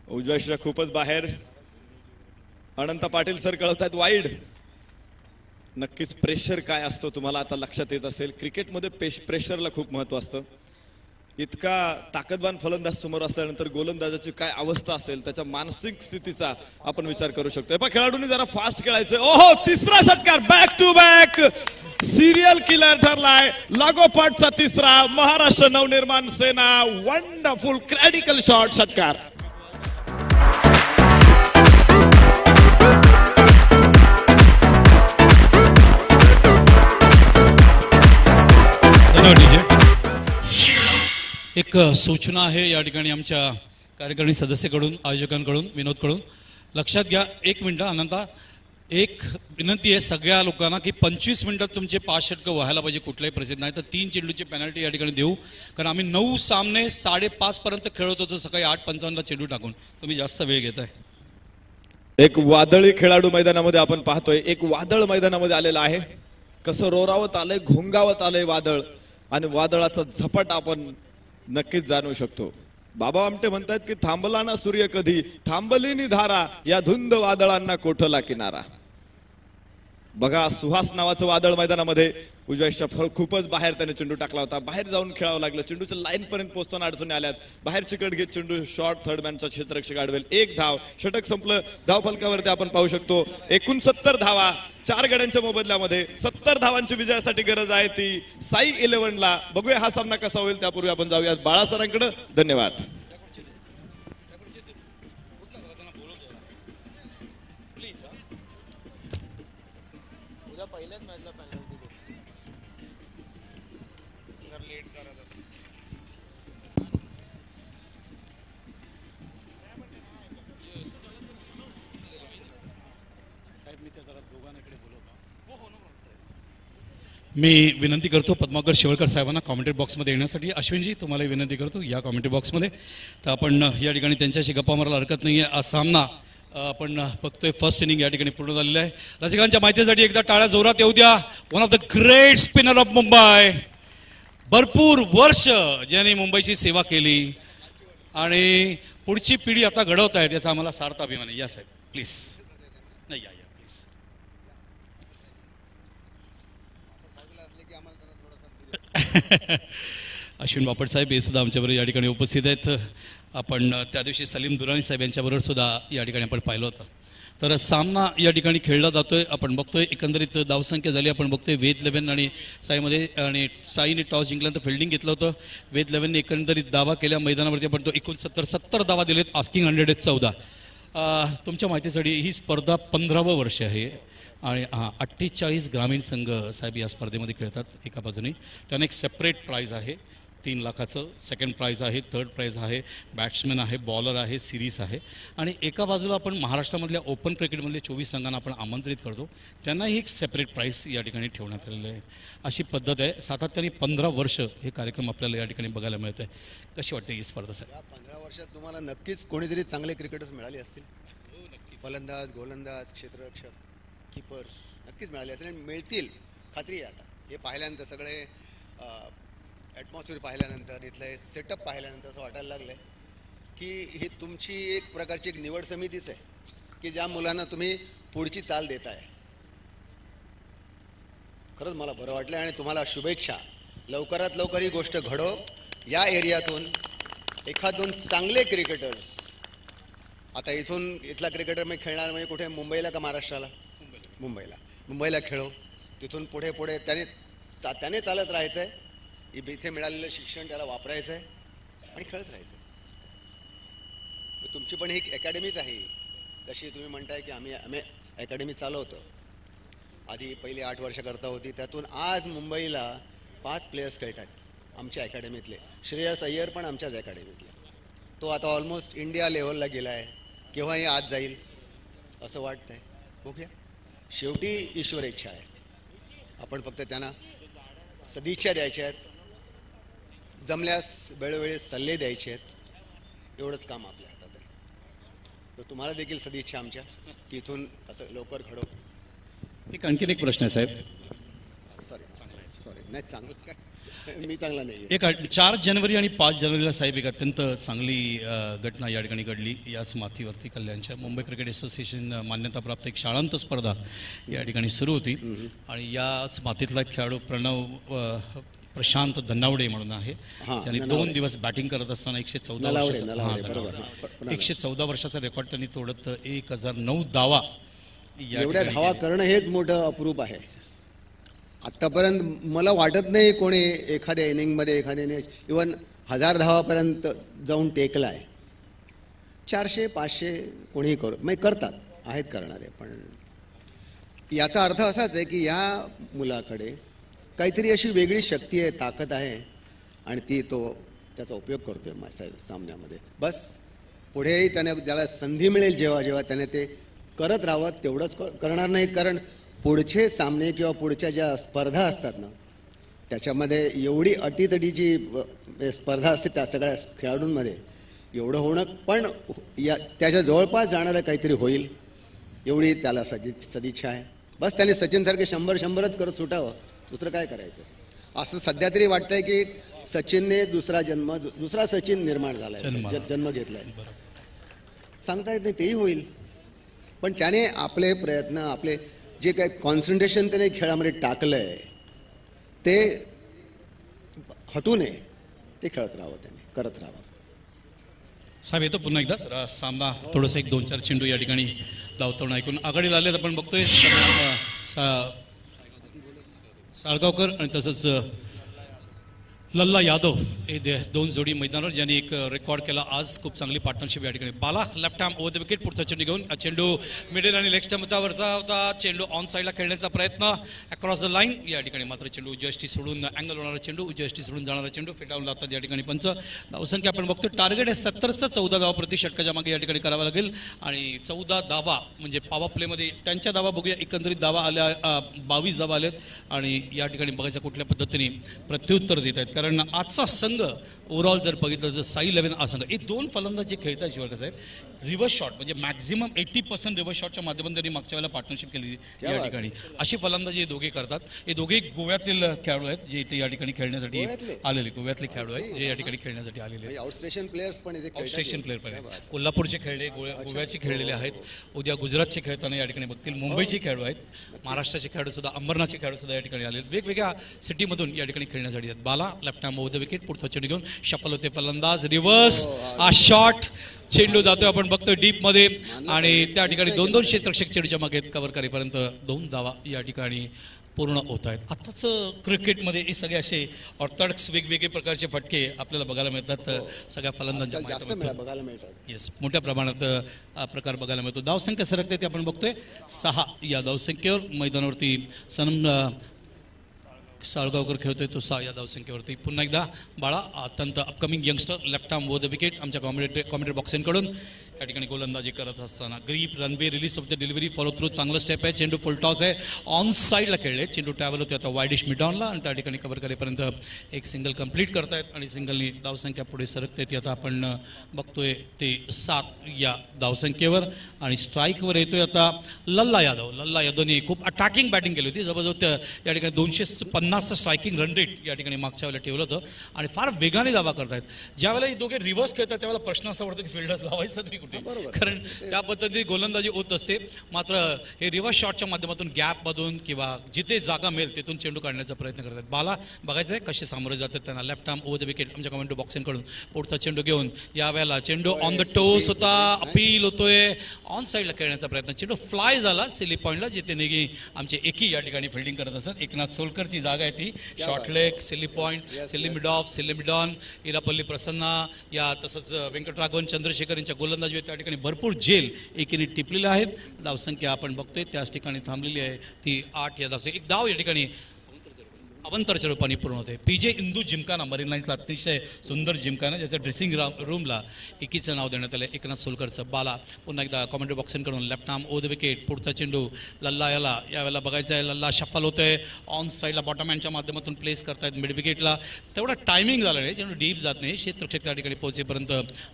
उजव्या खूपच बाहेर. अनंत पाटील सर कळवतात वाईड. नक्कीच प्रेशर काय असतो तुम्हाला आता लक्षात येत असेल. क्रिकेटमध्ये प्रेशरला खूप महत्व असतं. इतका ताकदवान फलंदाज समोर असल्यानंतर गोलंदाजाची काय अवस्था असेल त्याच्या मानसिक स्थितीचा आपण विचार करू शकतो. पण खेळाडूंनी जरा फास्ट खेळायचं. ओहो, तिसरा षटकार back to back serial killer ठरलाय. लागोपाठचा तिसरा. Maharashtra Navnirman Sena wonderful critical shot षटकार. एक सूचना आहे या ठिकाणी आमच्या कार्यकारिणी सदस्याकडून, आयोजकांकडून, विनोदकडून. लक्षात घ्या, 1 मिनिट अनंता, एक विनंती आहे सगळ्या लोकांना की 25 मिनिटात तुमचे 5 षटकं व्हायला पाहिजे कुठल्याही परिस्थितीत, नाही तर 3 चेंडूची पेनल्टी या ठिकाणी देऊ. कारण आम्ही 9 सामने 5:30 पर्यंत खेळत होतो, सकाळी 8:55ला चेंडू टाकून. तुम्ही जास्त वेळ घेताय. एक वादळी खेळाडू मैदानामध्ये आपण पाहतोय. एक वादळ मैदानामध्ये आलेलं आहे. कसं रोरावत आलंय, घोंगावत आलंय वादळ, आणि वादळाचा झपाटा आपण नक्कीच जाणू शकतो. बाबा आमटे म्हणतात की थांबला ना सूर्य कधी, थांबली नी धारा, या धुंद वादळांना कोठला किनारा. बघा, सुहास नावाचं वादळ मैदानामध्ये उजव्याच्या खूपच बाहेर त्याने चेंडू टाकला होता. बाहेर जाऊन खेळावं लागलं. चेंडूच्या लाईन पर्यंत पोहोचताना अडचणी आल्यात. बाहेरची कड घेत चेंडू शॉर्ट थर्ड मॅनचा क्षेत्ररक्षक अडवेल. 1 धाव. षटक संपलं. धावफलकावरती आपण पाहू शकतो 69 धावा 4 गड्यांच्या मोबदल्यामध्ये. 70 धावांची विजयासाठी गरज आहे ती साई 11ला. बघूया हा सामना कसा होईल. त्यापूर्वी आपण जाऊया बाळासरांकडे. धन्यवाद. मी विनंती करतो पद्माकर शिवळकर साहेबांना कॉमेंट्री बॉक्समध्ये येण्यासाठी. अश्विनजी, तुम्हाला विनंती करतो या कॉमेंट्री बॉक्समध्ये. तर आपण या ठिकाणी त्यांच्याशी गप्पा मारायला हरकत नाही आहे. हा सामना आपण बघतोय, फर्स्ट इनिंग या ठिकाणी पूर्ण झालेलं आहे. रसिकांच्या माहितीसाठी एकदा टाळ्या जोरात येऊ द्या. One of the great spinner of Mumbai. भरपूर वर्ष ज्यांनी मुंबईची सेवा केली आणि पुढची पिढी आता घडवत आहेत, याचा आम्हाला सार्थ अभिमान आहे. या साहेब प्लीज. नाही, या प्लीज. अश्विन बापट साहेब हे सुद्धा आमच्याबरोबर या ठिकाणी उपस्थित आहेत. आपण त्या दिवशी सलीम दुरानी साहेब यांच्याबरोबर सुद्धा या ठिकाणी आपण पाहिलं होतं. तर सामना या ठिकाणी खेळला जातोय. आपण बघतोय एकंदरीत धावसंख्या झाली. आपण बघतोय वेद 11 आणि साईमध्ये, आणि साईने टॉस जिंकल्यानंतर फिल्डिंग घेतलं होतं. वेद 11ने एकंदरीत दावा केल्या मैदानावरती. आपण तो 69 धावा दिलेत. आस्किंग 100 आहेत 14. तुमच्या माहितीसाठी ही स्पर्धा 15वं वर्ष आहे आणि 48 ग्रामीण संघ साहेब या स्पर्धेमध्ये खेळतात. एका बाजूने त्यांना एक सेपरेट प्राईज आहे 3 लाखाचं. सेकंड प्राईज आहे, थर्ड प्राईज आहे, बॅट्समॅन आहे, बॉलर आहे, सिरीज आहे. आणि एका बाजूला आपण महाराष्ट्रामधल्या ओपन क्रिकेटमधल्या 24 संघांना आपण आमंत्रित करतो, त्यांनाही एक सेपरेट प्राईज या ठिकाणी ठेवण्यात आलेलं आहे. अशी पद्धत आहे. सातत्याने 15 वर्ष हे कार्यक्रम आपल्याला या ठिकाणी बघायला मिळत आहे. कशी वाटते ही स्पर्धा साहेब? 15 वर्षात तुम्हाला नक्कीच कोणीतरी चांगले क्रिकेटर्स मिळाले असतील. फलंदाज, गोलंदाज, क्षेत्ररक्षक, कीपर्स नक्कीच मिळाले असेल आणि मिळतील, खात्री आहे. आता हे पाहिल्यानंतर सगळे ॲटमॉस्फिअर पाहिल्यानंतर, इथलं हे सेटअप पाहिल्यानंतर असं वाटायला लागलं आहे की ही तुमची एक प्रकारची एक निवड समितीच आहे की ज्या मुलांना तुम्ही पुढची चाल देताय. खरंच मला बरं वाटलं आणि तुम्हाला शुभेच्छा. लवकरात लवकर ही गोष्ट घडो. या एरियातून 1-2 चांगले क्रिकेटर्स, आता इथला क्रिकेटर मी खेळणार म्हणजे कुठे, मुंबईला का महाराष्ट्राला? मुंबईला खेळो. तिथून पुढे त्याने चालत राहायचं आहे. इथे मिळालेलं शिक्षण त्याला वापरायचं आहे आणि खेळत राहायचं आहे. तुमची पण ही अकॅडमीच आहे. जशी तुम्ही म्हणताय की आम्ही अकॅडमी चालवतो. आधी पहिली 8 वर्ष करता होती, त्यातून आज मुंबईला 5 प्लेयर्स खेळतात आमच्या अकॅडमीतले. श्रेयस अय्यर पण आमच्याच अकॅडमीतले. तो आता ऑलमोस्ट इंडिया लेवलला गेला आहे. केव्हाही आज जाईल असं वाटतंय. बघूया. शेवटी ईश्वर इच्छा आहे. आपण फक्त त्यांना सदिच्छा द्यायच्या आहेत, जमल्यास वेळोवेळी सल्ले द्यायचे आहेत. एवढंच काम आपल्या हातात आहे. तर तुम्हाला देखील सदिच्छा आमच्या की इथून असं लवकर घडो. एक आणखीन एक प्रश्न आहे साहेब. सॉरी नाही, चांगलं मी चांगला नाही. एक 4 जानेवारी आणि 5 जानेवारीला साहेब एक अत्यंत चांगली घटना या ठिकाणी घडली. याच माथीवरती कल्याणच्या मुंबई क्रिकेट असोसिएशन मान्यताप्राप्त एक शाळांत स्पर्धा या ठिकाणी सुरू होती आणि याच मातीतला खेळाडू प्रणव प्रशांत धनावडे म्हणून आहे. हां, त्यांनी 2 दिवस बॅटिंग करत असताना 114 नलावडे, वर्षाचा नलावडे, हां, बरोबर. धनावडे. 114 वर्षाचा रेकॉर्ड त्यांनी तोडत 1009 धावा या एवढ्या ठिकाणी धावा करणं हेच मोठं अप्रूप आहे. आत्तापर्यंत मला वाटत नाही कोणी एखाद्या इनिंगमध्ये एखाद्याने इवन 1000 धावापर्यंत जाऊन टेकलाय. 400-500 कोणीही करू म्हणजे करतात, आहेत करणारे. पण याचा अर्थ असाच आहे की या मुलाकडे काहीतरी अशी वेगळी शक्ती आहे, ताकद आहे आणि ती तो त्याचा उपयोग करतोय सामन्यामध्ये. बस पुढेही त्याला संधी मिळेल जेव्हा जेव्हा त्याने ते करत राहावं. तेवढंच करणार नाहीत, कारण पुढचे सामने किंवा पुढच्या ज्या स्पर्धा असतात ना त्याच्यामध्ये एवढी अटीतटीची स्पर्धा असते त्या सगळ्या खेळाडूंमध्ये. एवढं होणं पण त्याच्या जवळपास जाणारं काहीतरी होईल एवढी त्याला सदिच्छा आहे. बस त्याने सचिनसारखे 100-100च करत सुटावं, दुसरं काय करायचं. असं सध्या तरी वाटतंय की सचिनने दुसरा सचिन निर्माण झालाय, जन्म घेतलाय. सांगता येत नाही, तेही होईल. पण त्याने आपले प्रयत्न, आपले जे काही कॉन्सन्ट्रेशन त्याने खेळामध्ये टाकलंय ते हटू नये, ते खेळत राहावं, त्याने करत राहावं. साहेब येतो पुन्हा एकदा सामना थोडंसं 1-2-4 चेंडू या ठिकाणी धावताना ऐकून आघाडीला आले. आपण बघतोय साळगावकर आणि तसंच लल्ला यादव हे 2 जोडी मैदानावर ज्यांनी एक रेकॉर्ड केला आज. खूप चांगली पार्टनरशिप या ठिकाणी. Bala left hand over the wicket, पुढचा चेंडू घेऊन चेंडू मिडल आणि लेग स्टंपचा वरचा होता. चेंडू ऑन साईडला खेळण्याचा प्रयत्न अक्रॉस द लाईन या ठिकाणी. मात्र चेंडू उजव्या सोडून अँगल होणारा चेंडू, उजव्या सोडून जाणारा चेंडू फेटाळून लावतात या ठिकाणी पंच. धावसंख्या आपण बघतो टार्गेट आहे 70चं. 14 धावा प्रति षटकाच्या मागे या ठिकाणी करावा लागेल आणि 14 धावा म्हणजे पॉवर प्लेमध्ये त्यांच्या धावा बघूया. एकंदरीत धावा आल्या 22 धावा आल्यात आणि या ठिकाणी बघायचं कुठल्या पद्धतीने प्रत्युत्तर देत आहेत. कारण आजचा संघ ओव्हरऑल जर बघितलं तर साई 11 हा संघ हे 2 फलंदाज जे खेळतात शिवाय साहेब रिव्हर्स शॉट म्हणजे मॅक्झिमम 80% रिव्हर्स शॉटच्या माध्यमातून त्यांनी मागच्या वेळेला पार्टनरशिप केली या ठिकाणी. अशी फलंदाजी हे दोघे करतात. हे दोघे गोव्यातील खेळाडू आहेत जे इथे या ठिकाणी खेळण्यासाठी आलेले, गोव्यातले खेळाडू आहेत जे या ठिकाणी खेळण्यासाठी आलेले. आउटस्टेशन प्लेयर्स पण आउटस्टेशन प्लेयर पण आहेत. कोल्हापूरचे खेळले, गोव्याचे खेळलेले आहेत. उद्या गुजरातचे खेळताना या ठिकाणी बघतील. मुंबईचे खेळाडू आहेत, महाराष्ट्राचे खेळाडू सुद्धा, अंबरनाथचे खेळाडू सुद्धा या ठिकाणी आले. वेगवेगळ्या सिटीमधून या ठिकाणी खेळण्यासाठी आहेत. Bala left hand over the wicket, पुढचा चेंडू घेऊन शफल होते फलंदाज, रिव्हर्स हा शॉट, चेंडू जातोय आपण बघतोय डीप मध्ये आणि त्या ठिकाणी 2-2 क्षेत्ररक्षक चेंडूच्या मागे कव्हर करेपर्यंत 2 धावा या ठिकाणी पूर्ण होत आहेत. आत्ताच क्रिकेटमध्ये हे सगळे असे ऑर्थोडॉक्स वेगवेगळे प्रकारचे फटके आपल्याला बघायला मिळतात. सगळ्या फलंदाजांच्या बघायला मिळतात. येस, मोठ्या प्रमाणात प्रकार बघायला मिळतो. धावसंख्या सरकते ते आपण बघतोय 6 या धावसंख्येवर. मैदानावरती सनम साळगावकर खेळतोय तो 6 या धावसंख्येवरती. पुन्हा एकदा बाळा अत्यंत upcoming youngster left arm over the wicket आमच्या कॉमेंटेटर बॉक्सेंकडून या ठिकाणी गोलंदाजी करत असताना grip runway release of the delivery follow through चांगलं स्टेप आहे. चेंडू फुल टॉस आहे, ऑन साईडला खेळले. चेंडू ट्रॅव्हल होते आता वाईडिश मिडॉनला आणि त्या ठिकाणी कव्हर करेपर्यंत एक सिंगल कंप्लीट करतायत आणि सिंगलनी धावसंख्या पुढे सरकते ती आता आपण बघतोय ते 7 या धावसंख्येवर. आणि स्ट्राईकवर येतोय आता लल्ला यादव. लल्ला यादवने खूप अटॅकिंग बॅटिंग केली होती. जवळजवळ या ठिकाणी 250 स्ट्रायकिंग रन रेट या ठिकाणी मागच्या वेळेला ठेवलं होतं आणि फार वेगाने धावा करतायत. ज्यावेळेला हे दोघे रिव्हर्स खेळतात त्यावेळेला प्रश्न असा वाटतो की फिल्डर्स लावायचं तरी कुठे, कारण त्या पद्धतीने गोलंदाजी होत असते. मात्र हे रिव्हर्स शॉटच्या माध्यमातून गॅपमधून किंवा जिथे जागा मिळेल तिथून चेंडू काढण्याचा प्रयत्न करतात. बाला बघायचं आहे कसे सामोरे जातात त्यांना. Left arm over the wicket आमच्या कमेंटो बॉक्सिंगकडून पुढचा चेंडू घेऊन यावेळेला चेंडू ऑन द टोस होता, अपील होतोय, ऑन साईडला खेळण्याचा प्रयत्न. चेंडू फ्लाय झाला सिली पॉईंटला जिथे नेगी आमचे एकी या ठिकाणी फिल्डिंग करत असतात. एकनाथ सोलकरची जागा आहे ती. Short leg, silly point, silly mid of, silly mid-on, Irapalli Prasanna या तसंच व्यंकटराघवन चंद्रशेखर यांच्या गोलंदाजी त्या ठिकाणी भरपूर जेल एकीने टिपलेल्या आहेत. धावसंख्या आपण बघतोय त्याच ठिकाणी थांबलेली आहे ती 8 या धावसंख्या. एक धाव या ठिकाणी अवंतरच्या रूपाने पूर्ण होते. पीजे इंदू जिमखाना मरीन लाईन्सला अतिशय सुंदर जिमखाना ज्याचं ड्रेसिंग रूमला एकीचं नाव देण्यात आलं. एकनाथ सोलकरचं. बाला पुन्हा एकदा कॉमेंट्री बॉक्सिंगकडून left arm over the wicket पुढचा चेंडू लल्ला यावेळेला बघायचं आहे. लल्ला शफल होतोय ऑन साईडला बॉटम हँडच्या माध्यमातून प्लेस करतायत मिड विकेटला. तेवढा टायमिंग झाला नाही, चेंडू डीप जात नाही. क्षेत्ररक्षक त्या ठिकाणी पोहोचेपर्यंत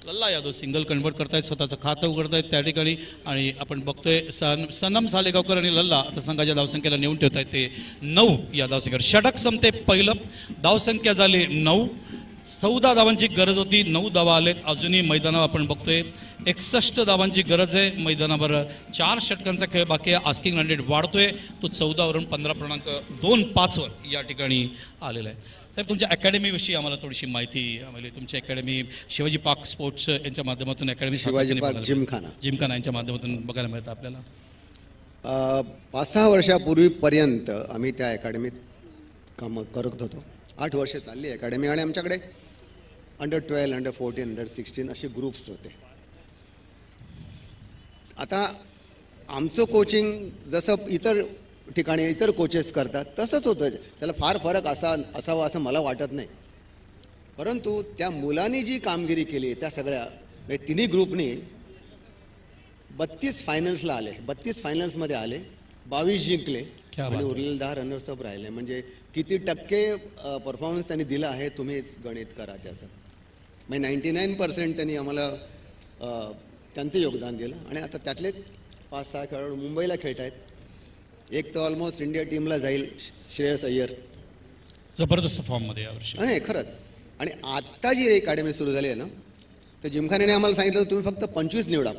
लल्ला यादव सिंगल कन्वर्ट करतायत, स्वतःचं खातं उघडतायत त्या ठिकाणी. आणि आपण बघतोय सनम सालेगावकर आणि लल्ला आता संघाच्या धावसंख्येला नेऊन ठेवत आहेत ते 9 या धावसंख्येवर. षटक संपते पहिलं. धावसंख्या झाली 9. 14 धावांची गरज होती, 9 धावा आलेत. अजूनही मैदानावर आपण बघतोय 61 धावांची गरज आहे. मैदानावर 4 षटकांचा खेळ बाकी आहे. आस्किंग रन रेट वाढतोय, तो 14 वरून 15.25 वर या ठिकाणी आलेला आहे. साहेब तुमच्या अकॅडमीविषयी आम्हाला थोडीशी माहिती आम्हाला तुमची अकॅडमी शिवाजी पार्क स्पोर्ट्स यांच्या माध्यमातून अकॅडमी शिवाजी पार्क जिमखाना यांच्या माध्यमातून बघायला मिळतं आपल्याला. 5-6 वर्षापूर्वीपर्यंत आम्ही त्या अकॅडमीत काम करत होतो. 8 वर्ष चालली अकॅडमी आणि आमच्याकडे अंडर-12, अंडर-14, अंडर-16 असे ग्रुप्स होते. आता आमचं कोचिंग जसं इतर ठिकाणी इतर कोचेस करतात तसंच होतं. त्याला फार फरक असावा असं मला वाटत नाही. परंतु त्या मुलांनी जी कामगिरी केली त्या सगळ्या म्हणजे तिन्ही ग्रुपनी 32 फायनल्सला आले, 32 फायनल्समध्ये आले, 22 जिंकले आणि उरलेले 10 रनर्सअप राहिले. म्हणजे किती टक्के परफॉर्मन्स त्यांनी दिला आहे तुम्हीच गणित करा त्याचं. म्हणजे 99% त्यांनी आम्हाला त्यांचं योगदान दिलं. आणि आता त्यातलेच 5-6 खेळाडू मुंबईला खेळत आहेत. एक तर ऑलमोस्ट इंडिया टीमला जाईल श्रेयस अय्यर, जबरदस्त फॉर्ममध्ये यावर्षी. नाही खरंच. आणि आत्ता जी अकॅडमी सुरू झाली आहे ना तर जिमखान्याने आम्हाला सांगितलं तुम्ही फक्त 25 निवडा.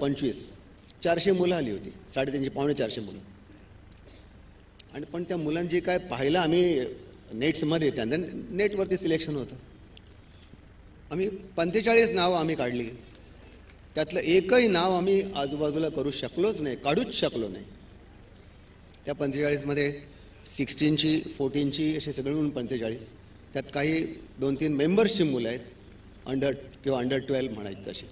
400 मुलं आली होती, 350 पावणे 400 मुलं. आणि पण त्या मुलांची काय पाहिलं आम्ही नेट्समध्ये, त्यांना नेटवरती सिलेक्शन होतं. आम्ही 45 नावं आम्ही काढली. त्यातलं एकही नाव आम्ही आजूबाजूला काढूच शकलो नाही. त्या 45मध्ये 16ची 14ची असे सगळे मिळून 45. त्यात काही 2-3 मेंबर्सची मुलं आहेत, अंडर किंवा अंडर-12 म्हणायचे तसे.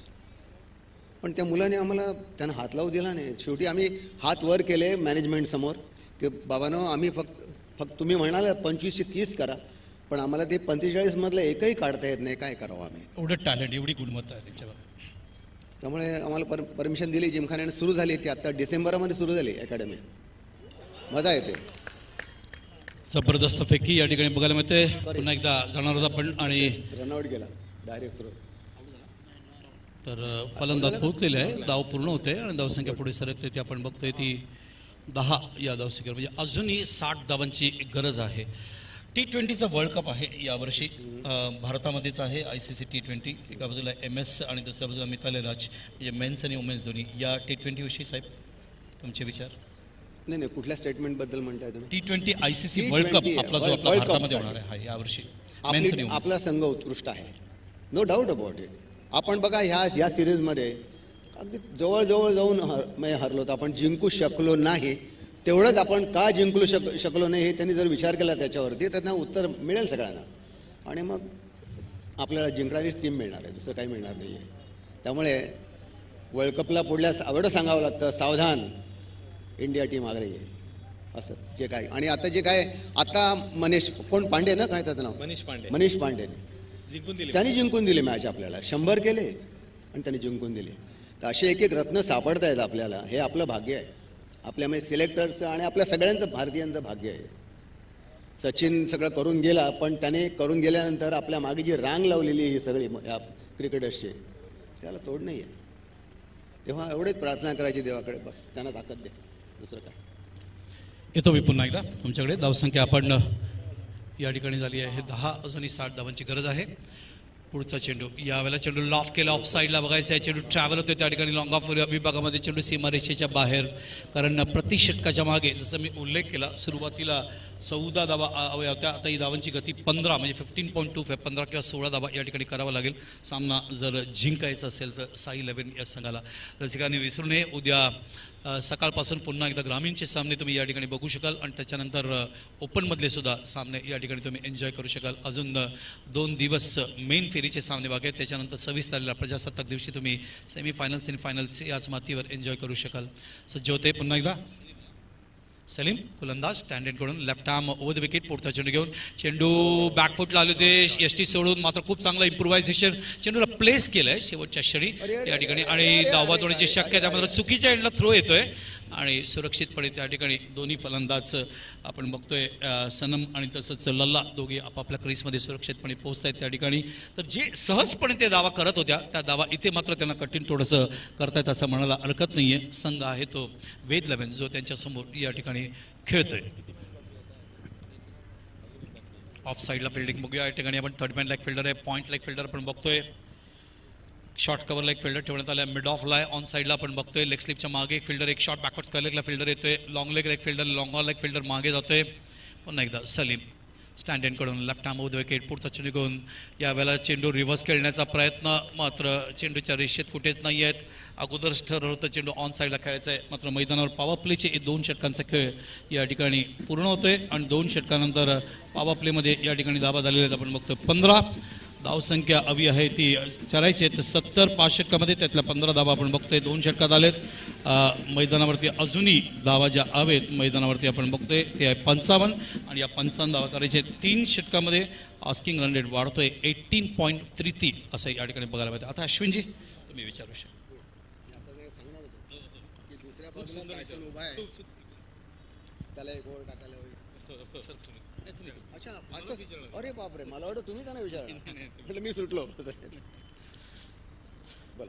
पण त्या मुलाने आम्हाला त्यांना हात लावू दिला नाही. शेवटी आम्ही हात वर केले मॅनेजमेंटसमोर की बाबांनो आम्ही फक्त तुम्ही म्हणाल 25 ची 30 करा, पण आम्हाला ते 45मधलं एकही काढता येत नाही, काय करावं आम्ही. एवढं टॅलेंट, एवढी गुणवत्ता आहे त्याच्यावर. त्यामुळे आम्हाला परमिशन दिली. जिमखान्याने सुरू झाली ती आता डिसेंबरमध्ये सुरू झाली अकॅडमी. मजा येते. जबरदस्त फेकी या ठिकाणी बघायला मिळते. पुन्हा एकदा जाणार होता पण आणि रनआउट गेला डायरेक्ट थ्रो. तर फलंदाज पोहोचलेले आहे, धाव पूर्ण होते आणि धावसंख्या पुढे सरकते. ती आपण बघतोय ती 10 या धावसंख्येवर. म्हणजे अजूनही 60 धावांची गरज आहे. T20चा वर्ल्ड कप आहे यावर्षी, भारतामध्येच आहे. ICC T20 एका बाजूला MS आणि दुसऱ्या बाजूला मिताली राज, म्हणजे मेन्स आणि वुमेन्स दोन्ही. या T20 विषयी साहेब तुमचे विचार? नाही कुठल्या स्टेटमेंटबद्दल म्हणताय तुम्ही? T20 ICC वर्ल्ड कप आपला जो आपला भारतामध्ये होणार आहे यावर्षी. आपला संघ उत्कृष्ट आहे, नो डाऊट अबाउट इट. आपण बघा ह्या सिरीजमध्ये अगदी जवळ जाऊन हरलो होतो आपण, जिंकू शकलो नाही. तेवढंच आपण का जिंकू शकलो नाही हे त्यांनी जर विचार केला त्याच्यावरती तर त्यांना उत्तर मिळेल सगळ्यांना. आणि मग आपल्याला जिंकणारीच टीम मिळणार आहे, दुसरं काही मिळणार नाही आहे. त्यामुळे वर्ल्ड कपला पुढल्या एवढं सांगावं लागतं, सावधान इंडिया टीम आग्रे आहे असं जे काय. आणि आता जे काय आता कोण पांडे ना काय त्याचं नाव, मनीष पांडेने त्यांनी जिंकून दिले मॅच आपल्याला. 100 केले आणि त्यांनी जिंकून दिले. तर असे एक रत्न सापडत आहेत आपल्याला. हे आपलं भाग्य आहे, आपल्यामध्ये सिलेक्टर्सचं आणि आपल्या सगळ्यांचं भारतीयांचं भाग्य आहे. सचिन सगळं करून गेला, पण त्याने करून गेल्यानंतर आपल्या मागे जी रांग लावलेली ही सगळी या क्रिकेटर्सची त्याला तोड नाही आहे. तेव्हा एवढेच प्रार्थना करायची देवाकडे, बस त्यांना ताकद दे, दुसरं काय. येतो मी पुन्हा एकदा तुमच्याकडे. धावसंख्या आपण या ठिकाणी झाली आहे 10, अजूनही 60 धावांची गरज आहे. पुढचा चेंडू, यावेळेला चेंडू लॉफ केला, ऑफ साईडला बघायचा आहे. चेंडू ट्रॅव्हल होते त्या ठिकाणी लॉंग ऑफ विभागामध्ये. चेंडू सीमारेषेच्या बाहेर, कारण प्रति षटकाच्या मागे जसं मी उल्लेख केला सुरुवातीला 14 धावा हव्या होत्या. आता ही धावांची गती 15 म्हणजे 15.25 15 किंवा 16 धावा या ठिकाणी करावा लागेल सामना जर जिंकायचा असेल तर साई 11 या संघाला. रसिकांनी विसरू नये, उद्या सकाळपासून पुन्हा एकदा ग्रामीणचे सामने तुम्ही या ठिकाणी बघू शकाल आणि त्याच्यानंतर ओपनमधले सुद्धा सामने या ठिकाणी तुम्ही एन्जॉय करू शकाल. अजून 2 दिवस मेन फेरीचे सामने बाकी आहेत. त्याच्यानंतर 26 तारखेला प्रजासत्ताक दिवशी तुम्ही सेमीफायनल सेमीफायनल्स याच मातीवर एन्जॉय करू शकाल. सज्ज होते पुन्हा एकदा सलीम गोलंदाज स्टँडर्डकडून left arm over the wicket. पुढचा चेंडू घेऊन चेंडू बॅकफुटला आले होते, एसटी सोडून मात्र खूप चांगलं इम्प्रुव्हायझेशन चेंडूला प्लेस केलंय शेवटच्या क्षणी या ठिकाणी. आणि धावा होण्याची शक्यता आहे, मात्र चुकीच्या एंडला थ्रो येतोय आणि सुरक्षितपणे त्या ठिकाणी दोन्ही फलंदाज आपण बघतोय सनम आणि तसंच लल्ला दोघे आपापल्या क्रीजमध्ये सुरक्षितपणे पोहोचत आहेत त्या ठिकाणी. तर जे सहजपणे ते दावा करत होत्या त्या दावा इथे मात्र त्यांना कठीण थोडंसं करतायत असं म्हणायला हरकत नाही आहे. संघ आहे तो वेद 11 जो त्यांच्यासमोर या ठिकाणी खेळतोय. ऑफ साईडला फिल्डिंग बघूया या ठिकाणी आपण. थर्ड मॅन लेग फिल्डर आहे, पॉईंट लेग फिल्डर आपण बघतोय. शॉर्ट कव्हरला एक फिल्डर ठेवण्यात आला आहे. मिड ऑफला आहे, ऑन साईडला आपण बघतोय. लेग स्लिपच्या मागे एक फिल्डर, एक शॉट बॅकवर्ड लेगला फिल्डर येतोय. Long leg leg fielder, long on leg fielder मागे जातोय. पुन्हा एकदा सलीम स्टँडेनकडून left arm off the wicket. पुढचा चेंडू घेऊन यावेळेला चेंडू रिव्हर्स खेळण्याचा प्रयत्न, मात्र चेंडूच्या रेषेत कुठेच नाही आहेत. अगोदरच ठरवलं होतं चेंडू ऑन साईडला खेळायचा आहे, मात्र मैदानावर पॉवर प्लेचे 2 षटकांचा खेळ या ठिकाणी पूर्ण होतोय आणि 2 षटकानंतर पॉवर प्लेमध्ये या ठिकाणी धावा झालेल्या आहेत. आपण बघतोय 15 धावसंख्या हवी आहे ती करायची आहे. तर 70 5 षटकामध्ये त्यातल्या 15 धावा आपण बघतोय. 2 षटकात आलेत. मैदानावरती अजूनही धावा ज्या हवेत मैदानावरती आपण बघतोय ते आहे 55 आणि या 55 धावा करायचे 3 षटकामध्ये. आस्किंग रन रेट वाढतोय 18.33 असं या ठिकाणी बघायला मिळतं. आता अश्विनजी तुम्ही विचारू शकता. अच्छा असं, अरे बापरे, मला वाटतं तुम्ही त्यांना विचारा, मी सुटलो.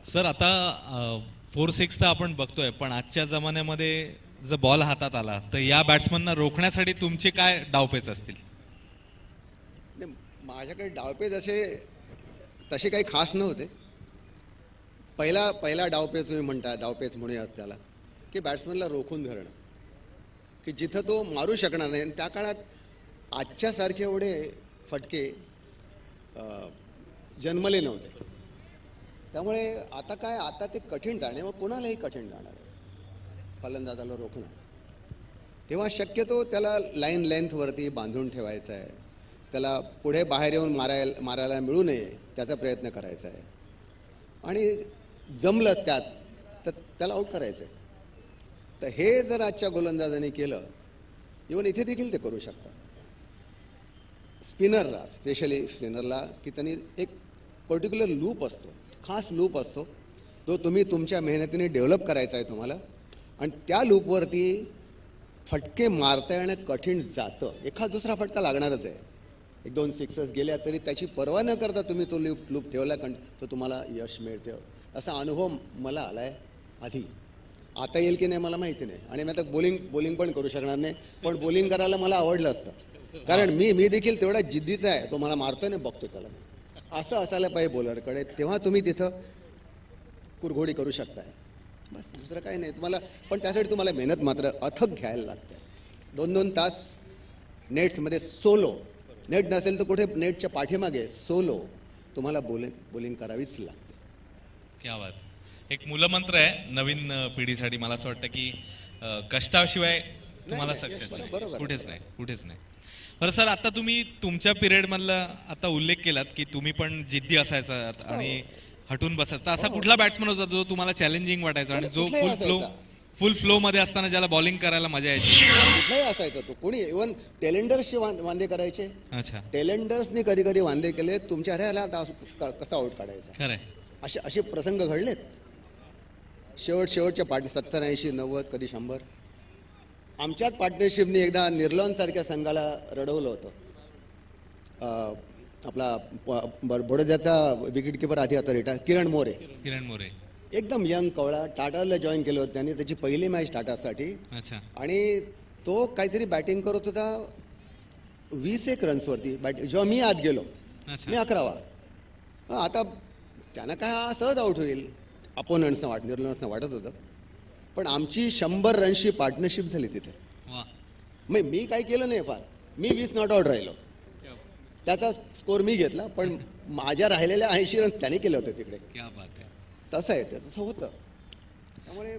सर आता 4-6 तर आपण बघतोय, पण आजच्या जमान्यामध्ये जर बॉल हातात आला तर या बॅट्समनना रोखण्यासाठी तुमचे काय डावपेच असतील? नाही, माझ्याकडे डावपेच तसे काही खास नव्हते. पहिला डावपेच तुम्ही म्हणता, डावपेच म्हणूयात त्याला, की बॅट्समनला रोखून धरणं, की जिथं तो मारू शकणार नाही. आणि त्या काळात आजच्यासारखे एवढे फटके जन्मले नव्हते. त्यामुळे आता ते कठीण जाणे व कोणालाही कठीण जाणार आहे फलंदाजाला रोखणं. तेव्हा शक्यतो त्याला लाईन लेंथवरती बांधून ठेवायचं आहे, त्याला पुढे बाहेर येऊन मारायला मिळू नये त्याचा प्रयत्न करायचा आहे, आणि जमलं त्यात तर त्याला आऊट करायचं आहे. तर हे जर आजच्या गोलंदाजांनी केलं, इव्हन इथे देखील ते करू शकतात. स्पिनरला, स्पेशली स्पिनरला, की त्यांनी एक पर्टिक्युलर लूप असतो, खास लूप असतो, तो तुम्ही तुमच्या मेहनतीने डेव्हलप करायचा आहे तुम्हाला, आणि त्या लूपवरती फटके मारता येण्यात कठीण जातं. एखाद दुसरा फटका लागणारच आहे. 1-2 सिक्सर्स गेल्या तरी त्याची पर्वा न करता तुम्ही तो लूप ठेवला, तर तुम्हाला यश मिळतं. असा अनुभव मला आला आहे आधी. आता येईल की नाही मला माहिती नाही, आणि मी आता बॉलिंग पण करू शकणार नाही, पण बॉलिंग करायला मला आवडलं असतं, कारण मी देखील तेवढा जिद्दीचा आहे. तो मला मारतोय ना, बघतो त्याला मी. असं असायला पाहिजे बॉलरकडे, तेव्हा तुम्ही तिथं कुरघोडी करू शकताय. बस, दुसरं काही नाही तुम्हाला. पण त्यासाठी तुम्हाला मेहनत मात्र अथक घ्यायला लागते. 2-2 तास नेट्समध्ये सोलो, नेट नसेल तर कुठे नेटच्या पाठीमागे सोलो तुम्हाला बॉलिंग करावीच लागते. क्या बात. एक मूलमंत्र आहे नवीन पिढीसाठी, मला असं वाटतं की कष्टाशिवाय तुम्हाला सक्सेस नाही, कुठेच नाही. बरं सर, आता तुम्ही तुमच्या पिरियडमधला आता उल्लेख केलात की तुम्ही पण जिद्दी असायचा आणि हटून बसायचा. असा कुठला बॅट्समन होता जो तुम्हाला चॅलेंजिंग वाटायचा आणि जो फुल फ्लो मध्ये असताना ज्याला बॉलिंग करायला मजा यायची? कुठलाही असायचा तो, कोणी. इव्हन टेलेंडर्सचे वांदे करायचे. अच्छा. टेलेंडर्सने कधी कधी वांदे केले, तुमच्या ह्याला कसा आउट काढायचा, खरंय. असे प्रसंग घडलेत. शेवटच्या पार्टी 70, 80, 90, कधी 100. आमच्याच पार्टनरशिपने एकदा निर्लॉन सारख्या संघाला रडवलं होतं. आपला बडोद्याचा विकेट किपर आधी आता रिटायर, किरण मोरे. एकदम यंग कवळा, टाटाला जॉईन केलं होतं त्यांनी. त्याची पहिली मॅच टाटासाठी. अच्छा. आणि तो काहीतरी बॅटिंग करत होता 21 रन्सवरती जेव्हा मी आत गेलो. मी 11वा. आता त्यांना काय सहज आउट होईल अपोनंट्सना निर्लॉन्सना वाटत होतं, पण आमची 100 रन्सची पार्टनरशिप झाली तिथे. मग मी काय केलं नाही फार, मी 20 नॉट आउट राहिलो. त्याचा स्कोर मी घेतला, पण माझ्या राहिलेल्या 80 रन त्याने केले होते तिकडे. तसं आहे, तसं होतं. त्यामुळे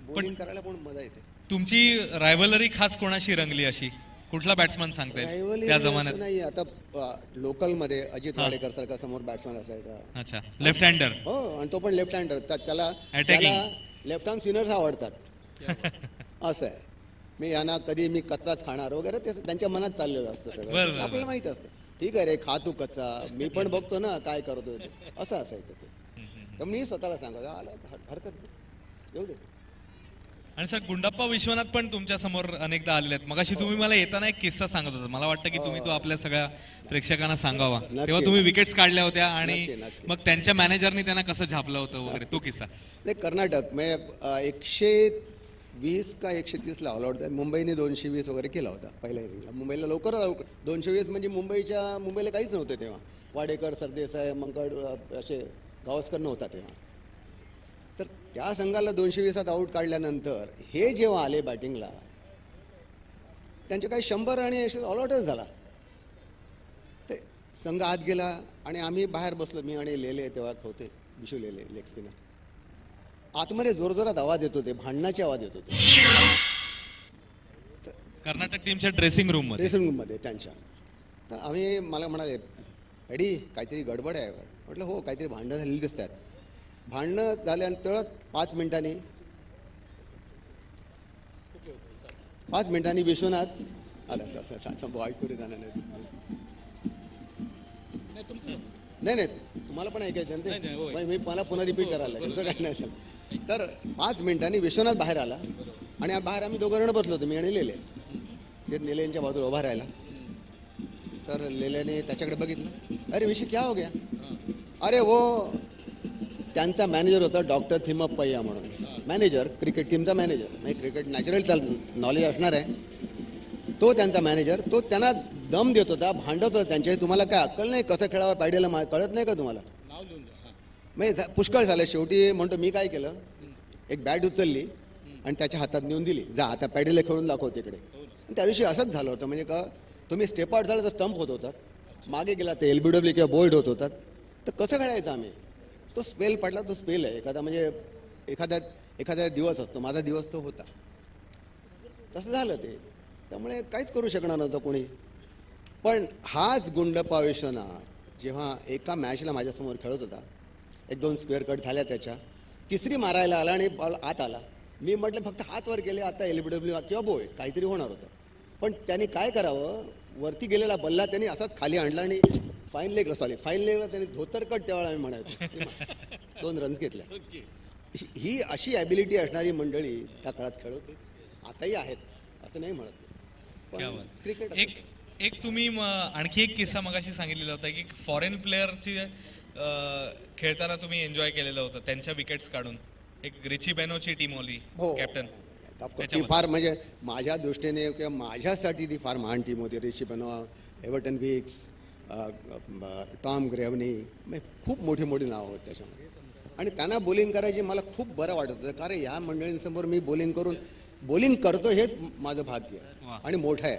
बॉलिंग करायला पण मजा येते. तुमची रायव्हलरी खास कोणाशी रंगली अशी? कुठला बॅट्समन सांगताय त्या जमान्यात? नाही, आता लोकलमध्ये अजित वाडेकर सारखा समोर बॅट्समन असायचा. अच्छा. लेफ्ट हँडर. हो, आणि तो पण लेफ्ट हँडर. त्याला लेफ्ट आर्म स्पिनर्स आवडतात. असं आहे. यांना कधी मी कच्चाच खाणार वगैरे ते त्यांच्या मनात चाललेलं असतं सगळं. आपल्याला माहित असतं, ठीक आहे रे, खा तू कच्चा, मी पण बघतो ना काय करतोय ते. असं असायचं ते. तर मी स्वतःला सांगायचं, आलं हरकत नाही, येऊ दे. आणि सर, गुंडाप्पा विश्वनाथ पण तुमच्या समोर अनेकदा आलेले आहेत. मगाशी तुम्ही मला येताना एक किस्सा सांगत होता, मला वाटतं की तुम्ही तो आपल्या सगळ्या प्रेक्षकांना सांगावा. तेव्हा तुम्ही विकेट्स काढल्या होत्या आणि मग त्यांच्या मॅनेजरनी त्यांना कसं झापलं होतं वगैरे, तो किस्सा. नाही, कर्नाटक 120 का 130 ला ऑल आउट. मुंबईने 220 वगैरे केला होता पहिल्या इनिंगला. मुंबईला लवकर 220 म्हणजे मुंबईला काहीच नव्हतं तेव्हा. वाडेकर, सरदेसाई, मंकड असे गावस्कर नव्हता तेव्हा. तर त्या संघाला 220 आउट काढल्यानंतर हे जेव्हा आले बॅटिंगला, त्यांचे काही 100 आणि ऑल आउटच झाला. संघ आत गेला आणि आम्ही बाहेर बसलो, मी आणि लेले तेव्हा होते, विशू लेले लेग स्पिनर. आतमध्ये जोरजोरात आवाज येत होते, भांडणाचे आवाज येत होते कर्नाटक टीमच्या ड्रेसिंग रूम मध्ये. ड्रेसिंग रूममध्ये त्यांच्या. तर आम्ही मला म्हणाले, एडी काहीतरी गडबड आहे. म्हटलं हो, काहीतरी भांडणं झालेली दिसतात. भांडणं झाले आणि तळत 5 मिनिटांनी विश्वनाथ आला. वाईट करू जाणार नाही, तुम्हाला पण ऐकायचं ना ते, मी मला पुन्हा रिपीट करायला लागेल, काही नाही झालं. तर 5 मिनिटांनी विश्वनाथ बाहेर आला आणि बाहेर आम्ही 2 जण बसलो होतो, मी आणि लेले. ते लेले यांच्या बाजूला उभा राहिला. तर लेल्याने त्याच्याकडे बघितलं, अरे विषय क्या हो गया? अरे वो त्यांचा मॅनेजर होता डॉक्टर थिमप्पय्या म्हणून, मॅनेजर, क्रिकेट टीमचा मॅनेजर, म्हणजे क्रिकेट नॅचरल नॉलेज असणार आहे तो त्यांचा मॅनेजर. तो त्यांना दम देत होता, भांडत होता त्यांच्या. तुम्हाला काय अक्कल नाही, कसं खेळावं पायडेला कळत नाही का तुम्हाला? म्हणजे पुष्कळ झालं. शेवटी म्हणतो, मी काय केलं, एक बॅट उचलली आणि त्याच्या हातात नेऊन दिली, जा आता पॅडेला खेळून दाखव तिकडे. त्या दिवशी असंच झालं होतं, म्हणजे का तुम्ही स्टेप आउट झालं तर स्टंप होत होतात, मागे गेला तर LBW किंवा बोल्ड होत होतात. तर कसं खेळायचं आम्ही? तो स्पेल पडला, तो स्पेल आहे एखादा, म्हणजे एखादा दिवस असतो, माझा दिवस तो होता. तसं झालं ते. त्यामुळे काहीच करू शकणार नव्हतं कोणी. पण हाच गुंडप्पा विश्वनाथ जेव्हा एका मॅचला माझ्यासमोर खेळत होता, 1-2 स्क्वेअर कट झाल्या त्याच्या, तिसरी मारायला आला आणि बॉल आत आला. मी म्हटलं फक्त हात वर गेले, आता LBW किंवा बोल्ड काहीतरी होणार होतं. पण त्यांनी काय करावं, वरती गेलेला बल्ला त्यांनी असाच खाली आणला आणि फाईन लेगला त्यांनी धोतरकट त्यावेळेला आम्ही म्हणायचो 2 रन्स घेतल्या. ही अशी ॲबिलिटी असणारी मंडळी त्या काळात खेळत होती, आताही आहेत असं नाही म्हणत. क्रिकेट एक तुम्ही आणखी एक किस्सा मगाशी सांगितलेला होता की फॉरेन प्लेअरची खेळताना तुम्ही एन्जॉय केलेलं होतं, त्यांच्या विकेट्स काढून. एक रिची बेनोची टीम होती, कॅप्टन. ती फार, म्हणजे माझ्या दृष्टीने किंवा माझ्यासाठी ती फार महान टीम होती. रिची बेनो, एव्हर्टन विक्स, टॉम ग्रेव्हनी, खूप मोठी नावं होती त्याच्यामध्ये. आणि त्यांना बॉलिंग करायची मला खूप बरं वाटत होतं, कारण या मंडळींसमोर मी बॉलिंग करतो हेच माझं भाग्य आणि मोठं आहे.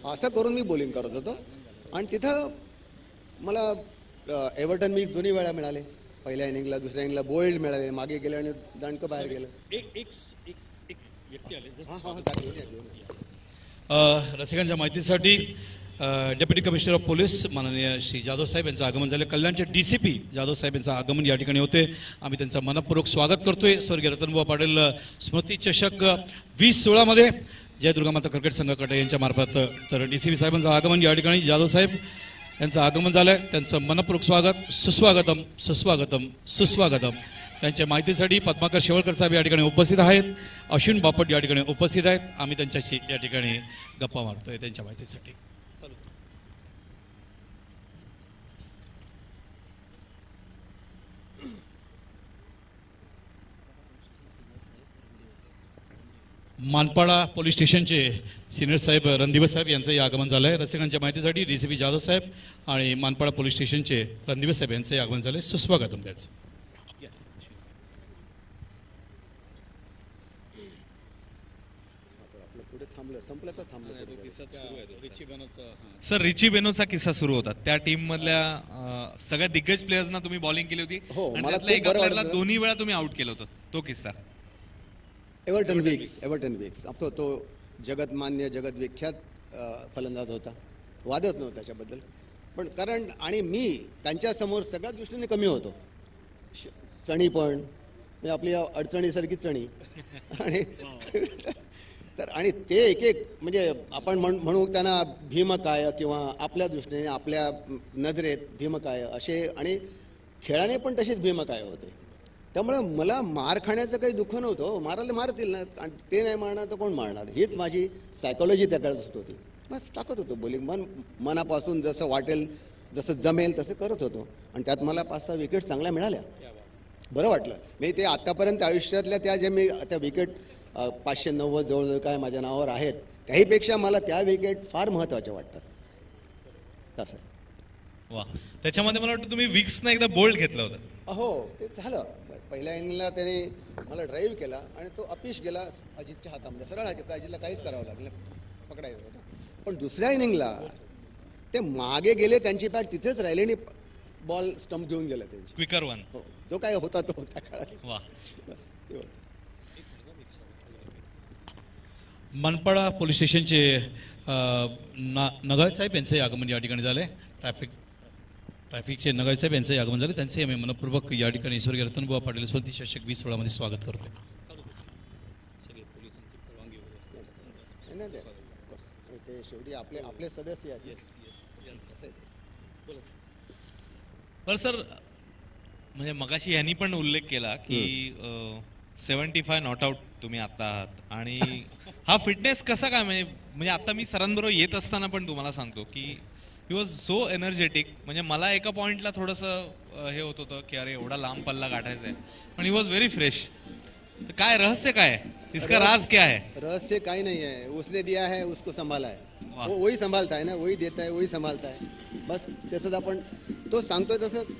असं करून मी बॉलिंग करत होतो. आणि तिथं मला एव्हर्टन विक्स 2 वेळा मिळाले. पहिल्या इनिंगला, दुसऱ्या इनिंगला बोल्ड मिळाले, मागे गेले आणि दणकं बाहेर गेलं. रसिकांच्या माहितीसाठी डेप्युटी कमिशनर ऑफ पोलीस माननीय श्री जाधव साहेब यांचं आगमन झालं. कल्याणचे DCP जाधव साहेब यांचं आगमन या ठिकाणी होते. आम्ही त्यांचं मनपूर्वक स्वागत करतोय. स्वर्गीय रतनबुवा पाटील स्मृती चषक 2016 मध्ये जय दुर्गा माता क्रिकेट संघ कटे यांच्या मार्फत. तर DCP साहेबांचं आगमन या ठिकाणी जाधव साहेब यांचं आगमन झालंय. त्यांचं मनपूर्वक स्वागत, सुस्वागतम सुस्वागतम सुस्वागतम. त्यांच्या माहितीसाठी पद्माकर शेवळकर साहेब या ठिकाणी उपस्थित आहेत. अश्विन बापट या ठिकाणी उपस्थित आहेत. आम्ही त्यांच्याशी या ठिकाणी गप्पा मारतोय त्यांच्या माहितीसाठी. मानपाडा पोलीस स्टेशनचे सिनियर साहेब रणदिवे साहेब यांचंही आगमन झालं आहे. रसिकांच्या माहितीसाठी DCP जाधव साहेब आणि मानपाडा पोलीस स्टेशनचे रणदिवे साहेब यांचंही आगमन झालं आहे. सुस्वागतम त्याचं. सर, रिची बेनोचा किस्सा सुरू होता. त्या टीम मधल्या सगळ्या दिग्गज प्लेयर्सना तुम्ही बॉलिंग केली होती आणि त्यातल्या एका प्लेयरला 2 वेळा तुम्ही आउट केलं होतं. तो किस्सा एव्हर्टन विक्स तो जगतमान्य, जगतविख्यात फलंदाज होता, वादच नव्हता त्याच्याबद्दल. पण कारण आणि मी त्यांच्यासमोर सगळ्या दृष्टीने कमी होतो. चणी पण, म्हणजे आपली अडचणीसारखी चणी. आणि तर आणि ते एक म्हणजे आपण म्हणू त्यांना भीमकाय किंवा आपल्या दृष्टीने आपल्या नजरेत भीमकाय असे, आणि खेळाने पण तसेच भीमकाय होते. त्यामुळे मला मार खाण्याचं काही दुःख नव्हतं. मारायला मारतील ना, ते नाही मारणार तर कोण मारणार, हीच माझी सायकॉलॉजी त्या काळात होती. बस टाकत होतो बॉलिंग, मनापासून जसं वाटेल, जसं जमेल तसं करत होतो. आणि त्यात मला 5-6 विकेट चांगल्या मिळाल्या, बरं वाटलं. मी ते आत्तापर्यंत आयुष्यातल्या त्या ज्या मी त्या विकेट 590 जवळजवळ काय माझ्या नावावर आहेत, त्याहीपेक्षा मला त्या विकेट फार महत्त्वाच्या वाटतात. तसं वा. त्याच्यामध्ये मला वाटतं तुम्ही विक्सनं एकदा बोल्ड घेतलं होतं. हो, ते झालं. पहिल्या इनिंगला त्याने मला ड्राईव्ह केला आणि तो अपयश गेला अजितच्या हातामध्ये. सरळ अजितला काहीच करावं लागलं, पकडायचं होतं. पण दुसऱ्या इनिंगला ते मागे गेले, त्यांची पॅट तिथेच राहिली आणि बॉल स्टंप घेऊन गेला त्यांची. Quicker one. हो, जो काय होता तो होता काळात. वा. बस ते होतं. मनपाडा पोलीस स्टेशनचे नगाळे साहेब यांचंही आगमन या ठिकाणी झाले. ट्रॅफिकचे नगाळे साहेब यांचंही आगमन झाले. त्यांचे आम्ही मनपूर्वक या ठिकाणी स्वर्गीय रतनबुवा पाटील स्मृती चषक 2016 स्वागत करतो. नाही, नाही, of course. आणि ते शेवटी आपले आपले सदस्य आहेत. असं आहे ते. बरं सर, म्हणजे मगाशी यांनी पण उल्लेख केला की 75 नॉट आउट तुम्ही आता आहात आणि हा फिटनेस कसा काय, म्हणजे आता मी सरांबरोबर येत असताना पण तुम्हाला सांगतो की ही वॉज सो एनर्जेटिक. म्हणजे मला एका पॉइंटला थोडंसं हे होत होतं की अरे एवढा लांब पल्ला गाठायचा आहे, पण ही वॉज व्हेरी फ्रेश. तर काय रहस्य काय है, इसका राज क्या है? रहस्य काही नहीं है, उसने दिया है उसको संभाला है, वाह. वही संभालता है ना, वही देता है वही संभालता है. बस तसंच आपण तो सांगतोय तसं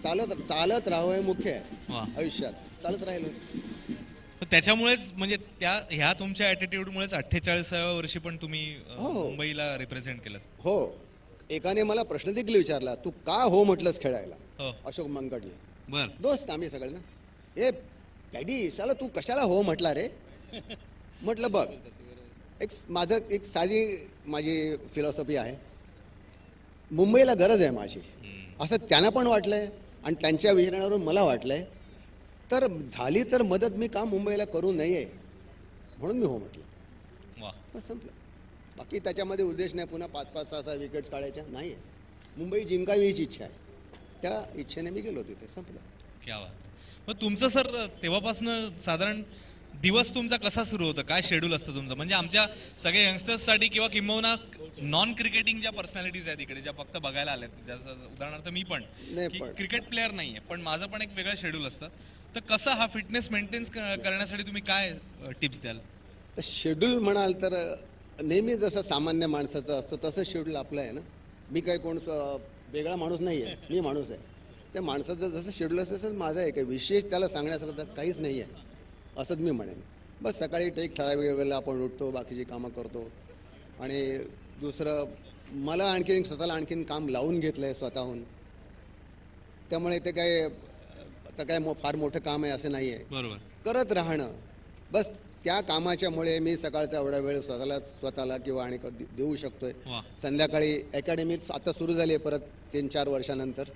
चालत राहावं हे मुख्य आहे वाह. आयुष्यात. चालत राहिलो. तर त्याच्यामुळेच म्हणजे ह्या तुमच्या ॲटिट्यूडमुळेच 48व्या वर्षी पण तुम्ही हो. मुंबईला रिप्रेझेंट केलं. हो, एकाने मला प्रश्न देखील विचारला, तू का हो म्हटलंस खेळायला. हो. अशोक मनगडले बर. दोस्त आम्ही सगळे ना. ए डॅडी साला तू कशाला हो म्हटला रे. म्हटलं बघ, एक साधी माझी फिलॉसॉफी आहे, मुंबईला गरज आहे माझी, असं त्यांना पण वाटलंय आणि त्यांच्या विचारावरून मला वाटलंय. तर झाली तर मदत मी का मुंबईला करू नये म्हणून मी हो म्हटलं. वा. बस संपलं. बाकी त्याच्यामध्ये उद्देश नाही पुन्हा 5-5, 6-6 विकेट्स काढायच्या नाही आहे. मुंबई जिंकावी हीच इच्छा आहे, त्या इच्छेने मी गेलो तिथे. संपलं. क्या बात. मग तुमचं सर तेव्हापासनं साधारण दिवस तुमचा कसा सुरू होता, काय शेड्यूल असतं तुमचं? म्हणजे आमच्या सगळ्या यंगस्टर्ससाठी किंवा किंबहुना नॉन क्रिकेटिंग ज्या पर्सनॅलिटीज आहेत इकडे, ज्या फक्त बघायला आल्यात, जसं उदाहरणार्थ मी पण क्रिकेट प्लेअर नाहीये, पण माझं पण एक वेगळं शेड्यूल असतं. तर कसं हा फिटनेस मेंटेन करण्यासाठी तुम्ही काय टिप्स द्याल? तर शेड्यूल म्हणाल तर नेहमी जसं सामान्य माणसाचं असतं तसं शेड्यूल आपलं आहे ना. मी काय कोण वेगळा माणूस नाही आहे, मी माणूस आहे. त्या माणसाचं जसं शेड्यूल असतं तसंच माझं आहे. काही विशेष त्याला सांगण्यासारखं तर काहीच नाही आहे असंच मी म्हणेन. बस सकाळी एक ठराविक वेळेला आपण उठतो, बाकीची कामं करतो. आणि दुसरं, मला आणखीन स्वतःला आणखीन काम लावून घेतलं आहे स्वतःहून. त्यामुळे ते काय फार मोठं काम आहे असं नाही आहे. बरोबर. करत राहणं बस. त्या कामाच्यामुळे मी सकाळचा एवढा वेळ स्वतःला किंवा आणि देऊ शकतोय. वा. संध्याकाळी अकॅडमी आता सुरू झाली आहे परत 3-4 वर्षानंतर,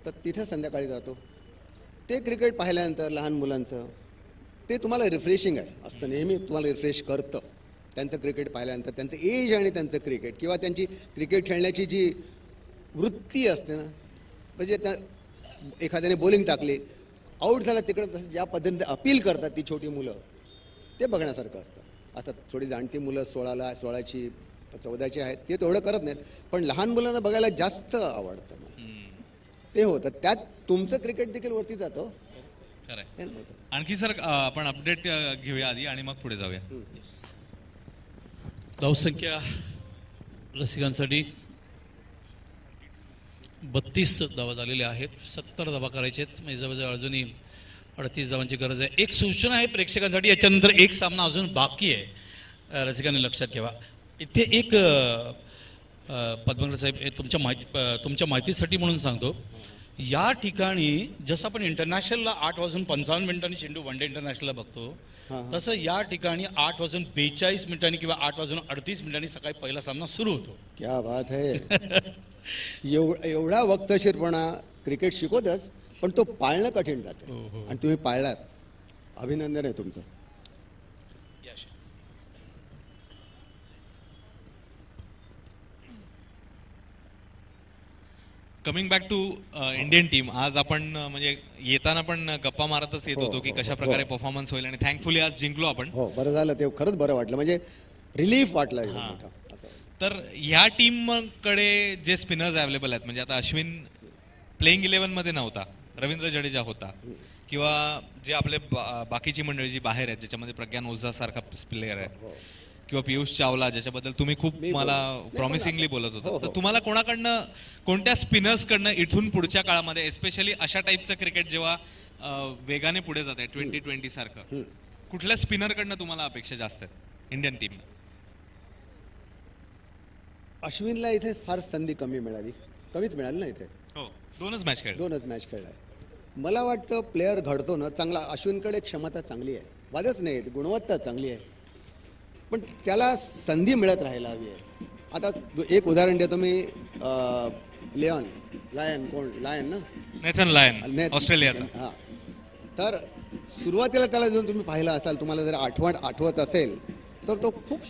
तर तिथं संध्याकाळी जातो. ते क्रिकेट पाहिल्यानंतर लहान मुलांचं ते तुम्हाला रिफ्रेशिंग आहे असतं, नेहमी तुम्हाला रिफ्रेश करतं. त्यांचं क्रिकेट पाहिल्यानंतर त्यांचं एज आणि त्यांचं क्रिकेट किंवा त्यांची क्रिकेट खेळण्याची जी वृत्ती असते ना, म्हणजे त्या एखाद्याने बॉलिंग टाकली, आऊट झाला, तिकडं ज्या पद्धतीने अपील करतात ती छोटी मुलं, ते बघण्यासारखं असतं. आता थोडी जाणती मुलं 16ची 14ची आहेत, ते तेवढं करत नाहीत, पण लहान मुलांना बघायला जास्त आवडतं मला. ते होतं, त्यात तुमचं क्रिकेट देखील वरती जातं. खरंय. आणखी सर आपण अपडेट घेऊया आधी आणि मग पुढे जाऊया. धावसंख्या रसिकांसाठी 32 धावा झालेल्या आहेत. 70 धावा करायचे आहेत, म्हणजे जवळजवळ अजूनही 38 धावांची गरज आहे. एक सूचना आहे प्रेक्षकांसाठी, याच्यानंतर एक सामना अजून बाकी आहे, रसिकांनी लक्षात ठेवा. इथे एक पद्मकर साहेब, तुमच्या माहितीसाठी म्हणून सांगतो, या ठिकाणी जसं आपण इंटरनॅशनलला 8:55 चेंडू वन डे इंटरनॅशनलला बघतो, तसं या ठिकाणी 8:42 किंवा 8:38 सकाळी पहिला सामना सुरू होतो. क्या बात है. एवढा वक्तशीरपणा क्रिकेट शिकवतच, पण तो पाळणं कठीण जातं. आणि तुम्ही पाळलात, अभिनंदन आहे तुमचं. Coming back to Indian team, आज आपण म्हणजे येताना पण गप्पा मारतच येत होतो की कशा प्रकारे परफॉर्मन्स होईल, आणि थँकफुली आज जिंकलो आपण. हो, बरं झालं, ते खरंच बरं वाटलं, म्हणजे रिलीफ वाटलं एकदम मोठा असं. तर ह्या टीमकडे जे स्पिनर्स अवेलेबल आहेत, म्हणजे आता अश्विन प्लेइंग 11 मध्ये नव्हता, रवींद्र जडेजा होता, किंवा जे आपले बाकीची मंडळी जी बाहेर आहेत, ज्याच्यामध्ये प्रज्ञान ओझा सारखा प्लेयर आहे, किंवा पियुष चावला, ज्याच्याबद्दल तुम्ही खूप मला प्रॉमिसिंगली बोलत होता. तर तुम्हाला कोणाकडनं, कोणत्या स्पिनर्सकडनं इथून पुढच्या काळामध्ये, एस्पेशली अशा टाईपचं क्रिकेट जेव्हा वेगाने पुढे जात आहे 2020 सारखं, कुठल्या स्पिनरकडनं तुम्हाला अपेक्षा जास्त आहेत इंडियन टीम? अश्विनला इथे फार संधी कमीच मिळाली ना इथे. हो 2च मॅच खेळ. 2च मॅच खेळलाय. मला वाटतं प्लेअर घडतो ना चांगला. अश्विनकडे क्षमता चांगली आहे, वादच नाही, गुणवत्ता चांगली आहे, पण त्याला संधी मिळत राहायला हवी आहे. आता एक उदाहरण देतो मी. लायन ना, नेथन लायन ऑस्ट्रेलियाचा. हां, तर सुरुवातीला त्याला जर तुम्ही पाहिलं असाल, तुम्हाला जर आठवत असेल तर तो खूप